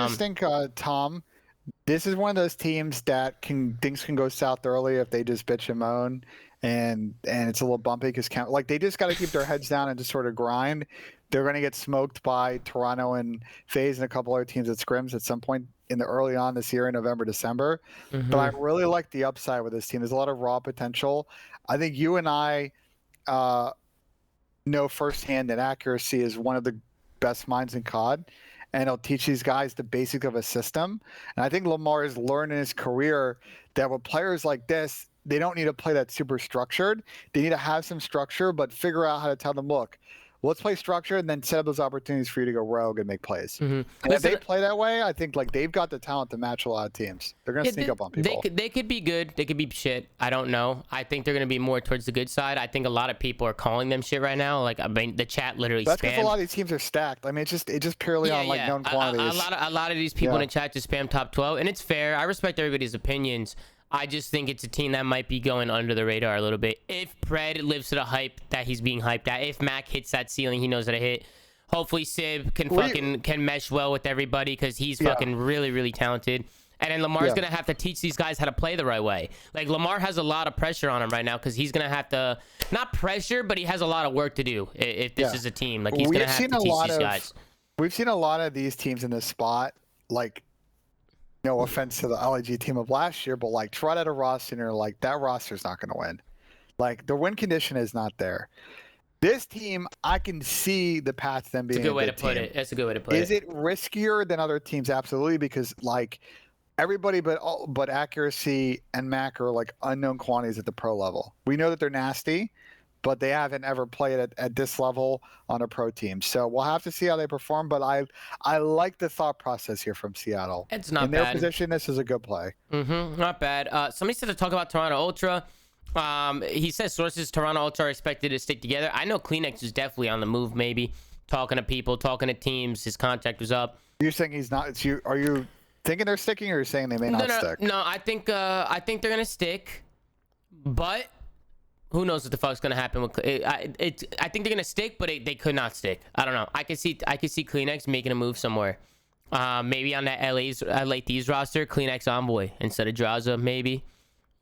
just think Tom. This is one of those teams that things can go south early if they just bitch and moan, and it's a little bumpy because like they just got to keep their heads down and just sort of grind. They're going to get smoked by Toronto and FaZe and a couple other teams at scrims at some point in the early on this year in November, December. But I really like the upside with this team. There's a lot of raw potential. I think you and I know firsthand that Accuracy is one of the best minds in COD. And he'll teach these guys the basics of a system. And I think Lamar has learned in his career that with players like this, they don't need to play that super structured. They need to have some structure, but figure out how to tell them, look, let's play structure and then set up those opportunities for you to go rogue and make plays. And if they play that way, I think like they've got the talent to match a lot of teams. They're going to sneak up on people. They could be good. They could be shit. I don't know. I think they're going to be more towards the good side. I think a lot of people are calling them shit right now. Like, I mean, the chat literally That's because a lot of these teams are stacked. I mean, it's just purely on like known quantities. A lot of these people in the chat just spam top 12, and it's fair. I respect everybody's opinions. I just think it's a team that might be going under the radar a little bit. If Pred lives to the hype that he's being hyped at, if Mac hits that ceiling he knows how to hit, hopefully Sib can mesh well with everybody because he's fucking really, really talented. And then Lamar's going to have to teach these guys how to play the right way. Like, Lamar has a lot of pressure on him right now because he's going to have to, not pressure, but he has a lot of work to do if this is a team. Like, he's going to have to teach these guys. We've seen a lot of these teams in this spot, like, no offense to the LG team of last year, but like trot out a roster and you're like, that roster's not going to win. Like, the win condition is not there. This team, I can see the path to them being a good way to put it. That's a good way to put it. Is it riskier than other teams? Absolutely, because like everybody but Accuracy and Mac are like unknown quantities at the pro level. We know that they're nasty, but they haven't ever played at this level on a pro team. So we'll have to see how they perform, but I like the thought process here from Seattle. It's not bad. In their position, this is a good play. Not bad. Somebody said to talk about Toronto Ultra. He says sources Toronto Ultra are expected to stick together. I know Kleenex is definitely on the move, maybe. Talking to people, talking to teams. His contract was up. You're saying he's not? Are you thinking they're sticking, or are you saying they may not stick? No, I think they're going to stick, but who knows what the fuck's gonna happen with I think they're gonna stick, but they could not stick. I don't know. I could see Kleenex making a move somewhere. Maybe on that LA Thieves roster, Kleenex Envoy instead of Draza, maybe.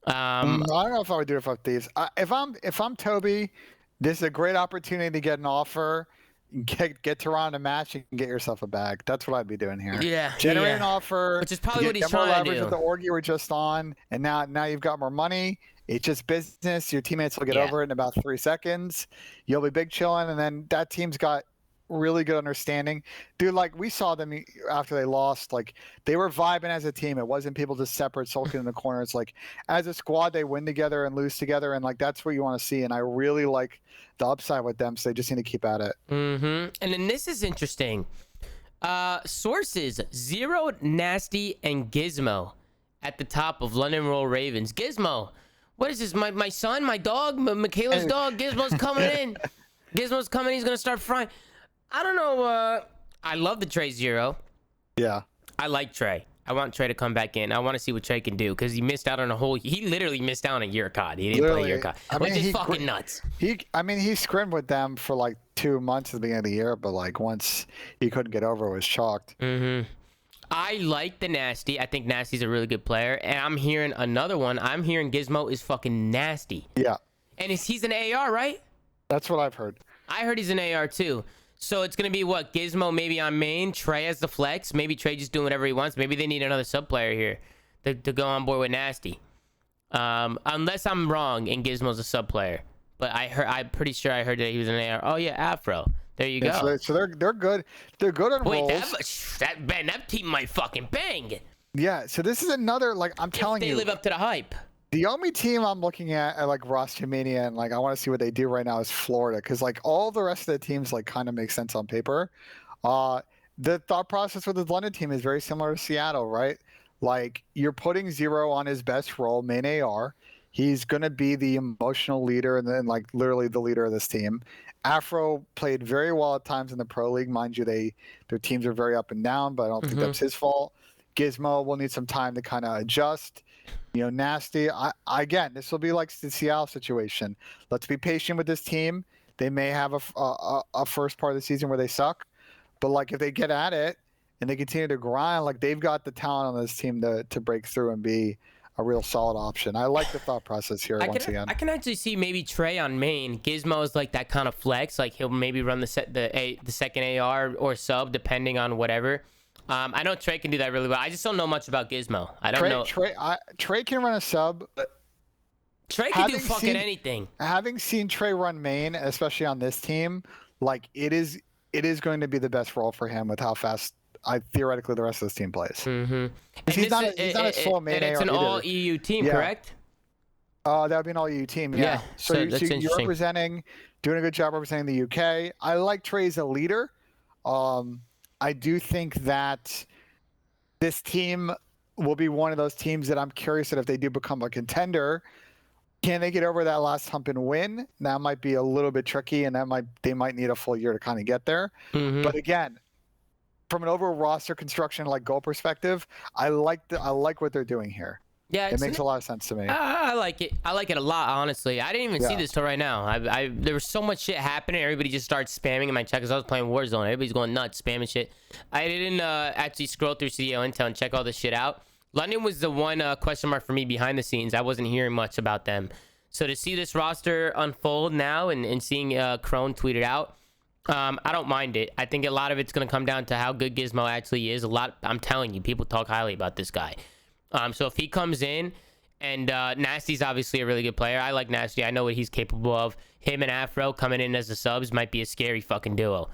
I don't know if I would do it for Thieves. If I'm Toby, this is a great opportunity to get an offer, get Toronto to match, and get yourself a bag. That's what I'd be doing here. Yeah. Generate an offer, which is probably what he's trying to do. With the org you were just on, and now you've got more money. It's just business. Your teammates will get over it in about 3 seconds. You'll be big chilling, and then that team's got really good understanding. Dude, like, we saw them after they lost. Like, they were vibing as a team. It wasn't people just separate, sulking in the corner. It's like, as a squad, they win together and lose together, and, like, that's what you want to see. And I really like the upside with them, so they just need to keep at it. And then this is interesting. Sources, Zero, Nasty, and Gizmo at the top of London Roll Ravens. Gizmo. What is this? My son, my dog, Michaela's dog. Gizmo's coming in. Gizmo's coming. He's gonna start frying. I don't know. I love the Trey Zero. Yeah. I like Trey. I want Trey to come back in. I want to see what Trey can do because he missed out on a whole. He literally missed out on a year COD. He didn't play a year COD, which is fucking nuts. He scrimmed with them for like 2 months at the beginning of the year, but like once he couldn't get over, it was chalked. I like the Nasty. I think Nasty's a really good player. And I'm hearing another one. I'm hearing Gizmo is fucking nasty. Yeah. And he's an AR, right? That's what I've heard. I heard he's an AR too. So it's going to be what? Gizmo maybe on main, Trey as the flex. Maybe Trey just doing whatever he wants. Maybe they need another sub player here to go on board with Nasty. Unless I'm wrong and Gizmo's a sub player. But I'm pretty sure I heard that he was an AR. Oh, yeah, Afro. There you go. So they're good. They're good on Wait, rolls. that team might fucking bang. Yeah, so this is another, like, I'm telling you. They live up to the hype. The only team I'm looking at like Roster Mania and like I want to see what they do right now is Florida, because like all the rest of the teams like kind of make sense on paper. The thought process with the London team is very similar to Seattle, right? Like you're putting Zero on his best role, main AR. He's gonna be the emotional leader and then like literally the leader of this team. Afro played very well at times in the Pro League, mind you. Their teams are very up and down, but I don't think that's his fault. Gizmo will need some time to kind of adjust. You know, Nasty. Again, this will be like the Seattle situation. Let's be patient with this team. They may have a first part of the season where they suck, but like if they get at it and they continue to grind, like they've got the talent on this team to break through and be a real solid option. I like the thought process here again. I can actually see maybe Trey on main. Gizmo is like that kind of flex. Like he'll maybe run the second AR or sub depending on whatever. I know Trey can do that really well. I just don't know much about Gizmo. I don't know. Trey can run a sub. Trey can do fucking anything. Having seen Trey run main, especially on this team, like it is going to be the best role for him with how fast theoretically the rest of this team plays. He's not a slow main AR. It's an all EU team, correct? That would be an all EU team. Yeah. So you're representing, doing a good job representing the UK. I like Trey as a leader. I do think that this team will be one of those teams that I'm curious that if they do become a contender, can they get over that last hump and win? That might be a little bit tricky, and they might need a full year to kind of get there. But again, from an overall roster construction like goal perspective, I like what they're doing here. Yeah, it makes a lot of sense to me. I like it. I like it a lot, honestly. I didn't even see this till right now. There was so much shit happening. Everybody just started spamming in my chat because I was playing Warzone. Everybody's going nuts, spamming shit. I didn't actually scroll through CEO Intel and check all this shit out. London was the one question mark for me behind the scenes. I wasn't hearing much about them. So to see this roster unfold now and seeing Crone tweet it out, I don't mind it. I think a lot of it's going to come down to how good Gizmo actually is. I'm telling you, people talk highly about this guy. So if he comes in, and Nasty's obviously a really good player. I like Nasty. I know what he's capable of. Him and Afro coming in as the subs might be a scary fucking duo.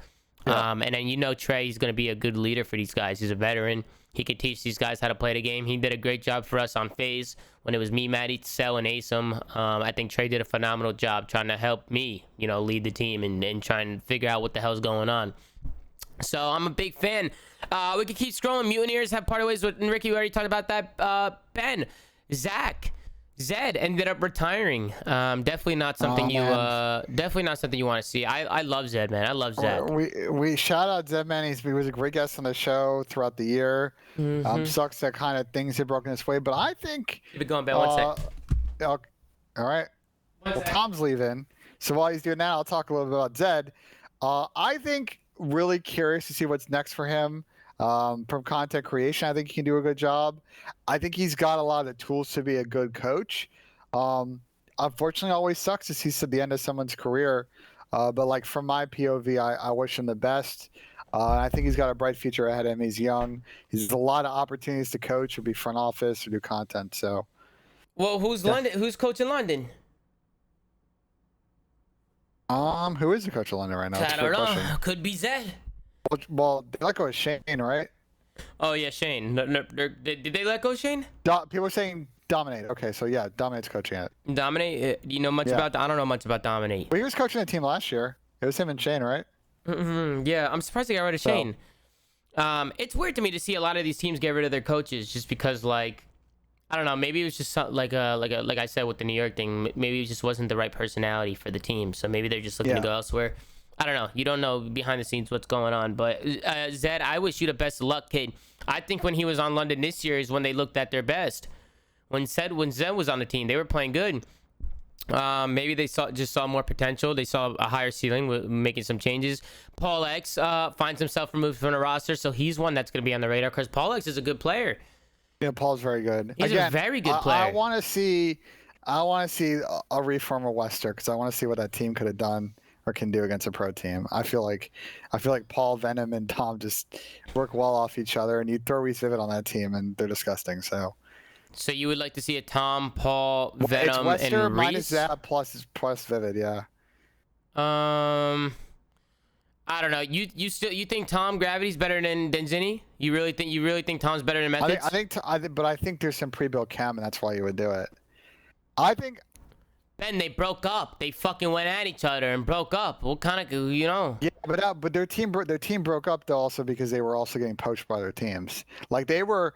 Yeah. And then Trey, he's going to be a good leader for these guys. He's a veteran. He could teach these guys how to play the game. He did a great job for us on FaZe when it was me, Maddie, Cell, and Asim. I think Trey did a phenomenal job trying to help me, lead the team and trying to figure out what the hell's going on. So I'm a big fan. We could keep scrolling. Mutineers have parted ways with Ricky. We already talked about that. Ben, Zach, Zed ended up retiring. Definitely not something you want to see. I love Zed, man. I love Zed. We shout out Zed, man. He was a great guest on the show throughout the year. Sucks that kind of things have broken his way, but I think keep it going, Ben. 1 sec. All right. Well, Tom's leaving, so while he's doing that, I'll talk a little bit about Zed. I think really curious to see what's next for him. From content creation, I think he can do a good job. I think he's got a lot of the tools to be a good coach. Unfortunately, always sucks to see the end of someone's career. But like from my POV, I wish him the best. I think he's got a bright future ahead of him. He's young. He's a lot of opportunities to coach or be front office or do content. So, well, who's London? Who's coaching London? Who is the coach of London right now? I don't know. Could be Zed. Well, they let go of Shane, right? Oh yeah, Shane. Did they let go Shane? People are saying Dominate. Okay, so yeah, Dominate's coaching it. Dominate. You know much about? I don't know much about Dominate. Well, he was coaching the team last year. It was him and Shane, right? Yeah, I'm surprised they got rid of Shane. It's weird to me to see a lot of these teams get rid of their coaches just because, like, I don't know. Maybe it was just like I said with the New York thing. Maybe it just wasn't the right personality for the team. So maybe they're just looking to go elsewhere. I don't know. You don't know behind the scenes what's going on. But Zed, I wish you the best of luck, kid. I think when he was on London this year is when they looked at their best. When Zed was on the team, they were playing good. Maybe they just saw more potential. They saw a higher ceiling with making some changes. Paul X finds himself removed from the roster, so he's one that's going to be on the radar because Paul X is a good player. Yeah, Paul's very good. He's a very good player. I want to see a reform of Wester because I want to see what that team could have done or can do against a pro team. I feel like Paul, Venom, and Tom just work well off each other, and you throw Reese Vivid on that team, and they're disgusting. So you would like to see a Tom, Paul, Venom, it's Wester and minus Reese? that plus Vivid, yeah. I don't know. You think Tom Gravity's better than Zinni? You really think Tom's better than Methods? But I think there's some pre-built chem, and that's why you would do it. I think. Ben, they broke up. They fucking went at each other and broke up. What kind of, you know? Yeah, but their team broke up though also because they were also getting poached by their teams. Like they were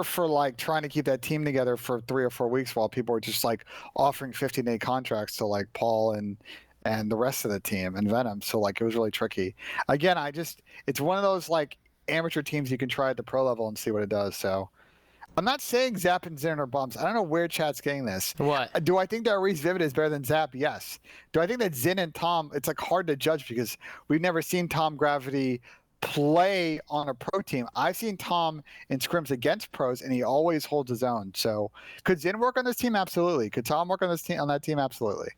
for like trying to keep that team together for 3 or 4 weeks while people were just like offering 15-day contracts to like Paul and the rest of the team and Venom. So like it was really tricky. Again, it's one of those like amateur teams you can try at the pro level and see what it does. So I'm not saying Zap and Zin are bums. I don't know where chat's getting this. What? Do I think that Reese Vivid is better than Zap? Yes. Do I think that Zin and Tom, it's like hard to judge because we've never seen Tom Gravity play on a pro team. I've seen Tom in scrims against pros and he always holds his own. So could Zin work on this team? Absolutely. Could Tom work on that team? Absolutely.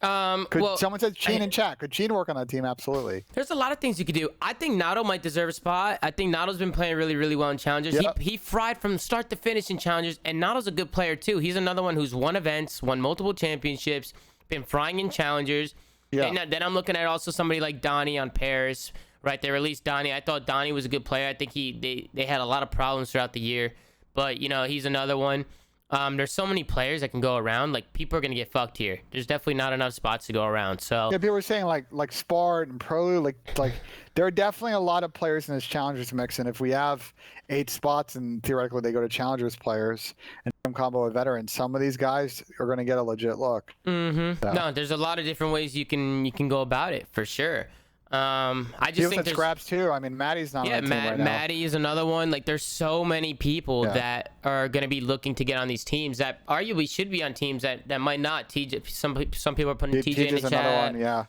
Someone said Sheen in chat. Could Sheen work on that team? Absolutely. There's a lot of things you could do. I think Nato might deserve a spot. I think Nato's been playing really, really well in Challengers. Yep. He fried from start to finish in Challengers, and Nato's a good player too. He's another one who's won events, won multiple championships, been frying in Challengers. Yeah. And then I'm looking at also somebody like Donnie on Paris. Right, they released Donnie. I thought Donnie was a good player. I think they had a lot of problems throughout the year, but you know he's another one. There's so many players that can go around. Like people are gonna get fucked here. There's definitely not enough spots to go around. So yeah, people were saying like Spart and Prolu, like there are definitely a lot of players in this Challengers mix. And if we have 8 spots and theoretically they go to Challengers players and some combo with veterans, some of these guys are gonna get a legit look. Mm-hmm. So. No, there's a lot of different ways you can go about it for sure. I just think there's scraps too. I mean, Maddie's not on the team right now. Maddie is another one. Like, there's so many people that are going to be looking to get on these teams that arguably should be on teams that might not. TJ, some people are putting TJ in the chat. Another one, yeah.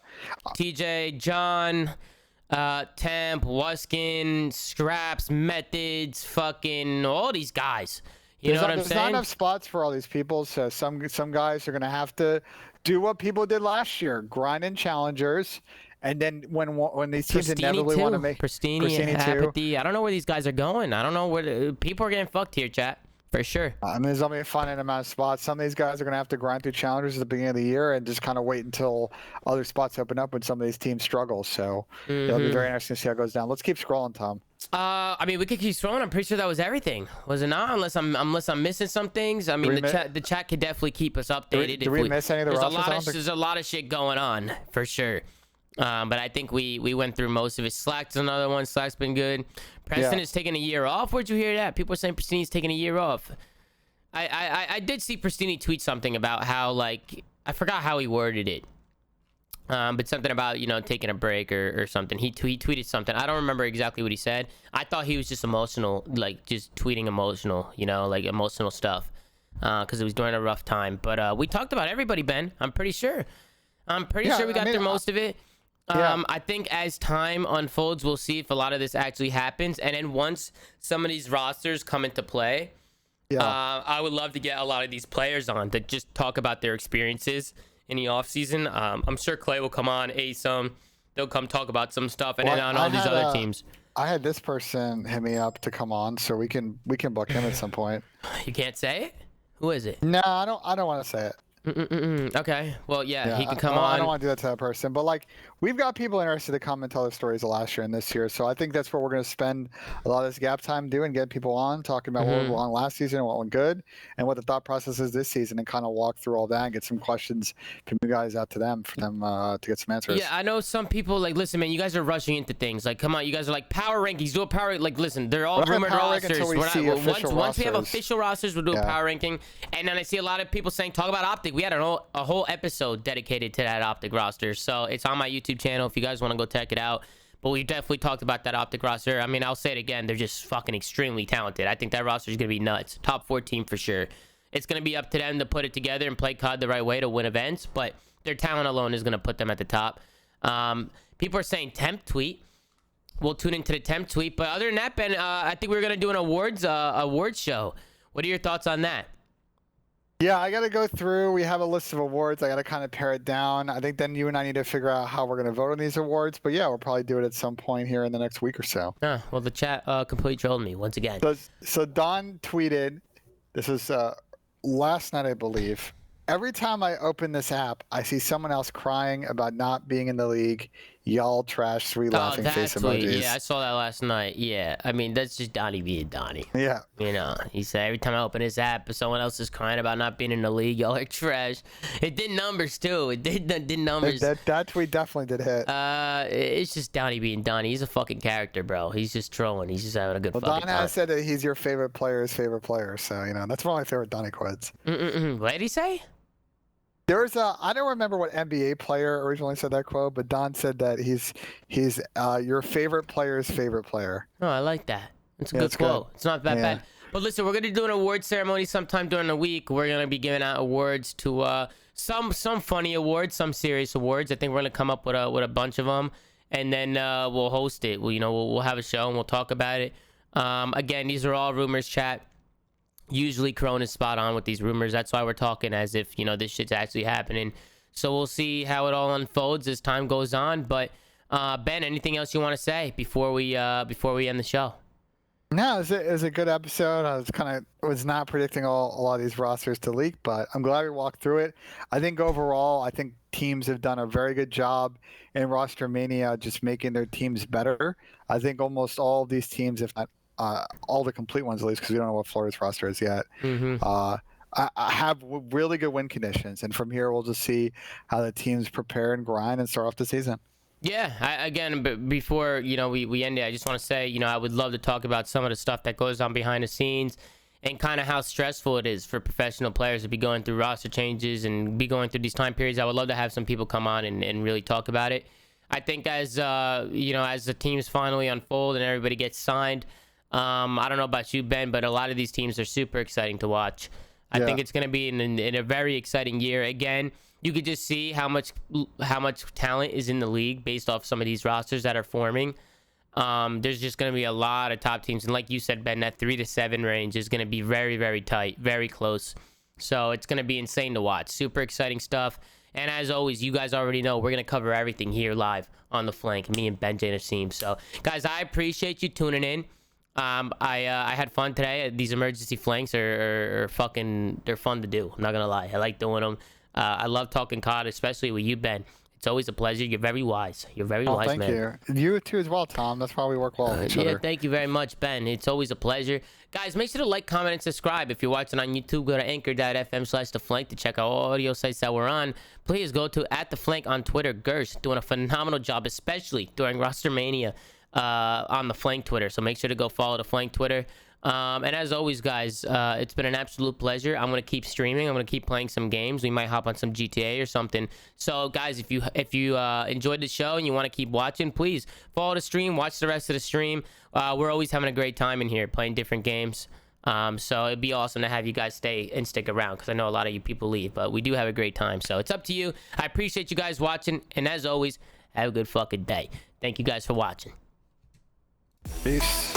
TJ, John, Temp, Wuskin, Scraps, Methods, fucking all these guys. You know what I'm saying? There's not enough spots for all these people, so some guys are going to have to do what people did last year, grind in Challengers. And then when these teams inevitably want to make Pristini and Apathy, I don't know where these guys are going. I don't know where people are getting fucked here, chat, for sure. I mean, there's only a finite amount of spots. Some of these guys are going to have to grind through Challengers at the beginning of the year and just kind of wait until other spots open up when some of these teams struggle. So it'll be very interesting to see how it goes down. Let's keep scrolling, Tom. I mean, we could keep scrolling. I'm pretty sure that was everything, was it not? Unless I'm missing some things. I mean, the chat could definitely keep us updated. Did we miss any of the rosters? There's a lot of shit going on for sure. But I think we went through most of it. Slack's another one. Slack's been good. Preston is taking a year off. Where'd you hear that? People are saying Pristini's taking a year off. I did see Pristini tweet something about how, like, I forgot how he worded it. But something about, you know, taking a break or something. He tweeted something. I don't remember exactly what he said. I thought he was just emotional, like just tweeting emotional, you know, like emotional stuff. Because it was during a rough time. But we talked about everybody, Ben. I'm pretty sure. We got through most of it. I think as time unfolds, we'll see if a lot of this actually happens. And then once some of these rosters come into play, I would love to get a lot of these players on to just talk about their experiences in the off season. I'm sure Clay will come on, they'll come talk about some stuff, and then on all these other teams. I had this person hit me up to come on, so we can book him at some point. You can't say it? Who is it? No, I don't want to say it. Okay. Well, yeah, he can come on. I don't want to do that to that person, but like we've got people interested to come and tell their stories of last year and this year. So I think that's what we're going to spend a lot of this gap time doing, get people on, talking about what went on last season and what went good and what the thought process is this season, and kind of walk through all that and get some questions from you guys out to them for them to get some answers. Yeah, I know some people like, listen, man, you guys are rushing into things. Like, come on, you guys are like power rankings, do a power. Like, listen, they're all rumored rosters. Once we have official rosters, we'll do a power ranking. And then I see a lot of people saying, talk about Optic. We had a whole episode dedicated to that Optic roster, so it's on my YouTube channel if you guys want to go check it out. But we definitely talked about that Optic roster. I mean, I'll say it again, they're just fucking extremely talented. I think that roster is gonna be nuts. Top 4 team for sure. It's going to be up to them to put it together and play COD the right way to win events, but their talent alone is going to put them at the top. People are saying temp tweet. We'll tune into the temp tweet. But other than that, Ben, I think we're going to do an awards show. What are your thoughts on that? Yeah, I got to go through. We have a list of awards. I got to kind of pare it down. I think then you and I need to figure out how we're going to vote on these awards. But yeah, we'll probably do it at some point here in the next week or so. Well, the chat completely trolled me once again. So Don tweeted, this was last night, I believe. Every time I open this app, I see someone else crying about not being in the league. Y'all trash, 3 laughing face emojis. Yeah, I saw that last night. Yeah, I mean, that's just Donnie being Donnie. Yeah. You know, he said every time I open his app, someone else is crying about not being in the league. Y'all are trash. It did numbers, too. It did numbers. That tweet definitely did hit. It's just Donnie being Donnie. He's a fucking character, bro. He's just trolling. He's just having a good fucking time. Don has said that he's your favorite player's favorite player. So, you know, that's one of my favorite Donnie quotes. What did he say? There's I don't remember what NBA player originally said that quote, but Don said that he's your favorite player's favorite player. Oh, I like that. It's a good quote. It's not that bad. But listen, we're gonna do an award ceremony sometime during the week. We're gonna be giving out awards to some funny awards, some serious awards. I think we're gonna come up with a bunch of them, and then we'll host it. We'll have a show and we'll talk about it. Again, these are all rumors, chat. Usually Crone is spot on with these rumors. That's why we're talking as if, you know, this shit's actually happening. So we'll see how it all unfolds as time goes on. But Ben, anything else you want to say before we end the show? No, it was a good episode. I was not predicting a lot of these rosters to leak, but I'm glad we walked through it. I think overall, teams have done a very good job in Roster Mania, just making their teams better. I think almost all of these teams, if not all the complete ones at least, because we don't know what Florida's roster is yet, I have really good win conditions, and from here we'll just see how the teams prepare and grind and start off the season. Yeah, again, before we end it, I just want to say, I would love to talk about some of the stuff that goes on behind the scenes and kind of how stressful it is for professional players to be going through roster changes and be going through these time periods. I would love to have some people come on and really talk about it. I think as as the teams finally unfold and everybody gets signed, I don't know about you, Ben, but a lot of these teams are super exciting to watch. I think it's going to be in a very exciting year. Again, you could just see how much talent is in the league based off some of these rosters that are forming. There's just going to be a lot of top teams. And like you said, Ben, that 3 to 7 range is going to be very, very tight, very close. So it's going to be insane to watch. Super exciting stuff. And as always, you guys already know we're going to cover everything here live on The Flank, me and Ben J. Nassim. So, guys, I appreciate you tuning in. I had fun today. These emergency flanks are fucking, they're fun to do. I'm not gonna lie. I like doing them. I love talking COD, especially with you, Ben. It's always a pleasure. You're very wise. You're very wise, man. Thank you. You too as well, Tom. That's why we work well with each other. Yeah, thank you very much, Ben. It's always a pleasure. Guys, make sure to like, comment, and subscribe. If you're watching on YouTube, go to anchor.fm/theflank to check out all audio sites that we're on. Please go to @theflank on Twitter. Gersh doing a phenomenal job, especially during Roster Mania. On the Flank Twitter, so make sure to go follow the Flank Twitter. And as always, guys, it's been an absolute pleasure. I'm gonna keep streaming. I'm gonna keep playing some games. We might hop on some GTA or something. So, guys, if you enjoyed the show and you want to keep watching, please follow the stream. Watch the rest of the stream. We're always having a great time in here playing different games. So it'd be awesome to have you guys stay and stick around, because I know a lot of you people leave, but we do have a great time. So it's up to you. I appreciate you guys watching, and as always, have a good fucking day. Thank you guys for watching. Peace.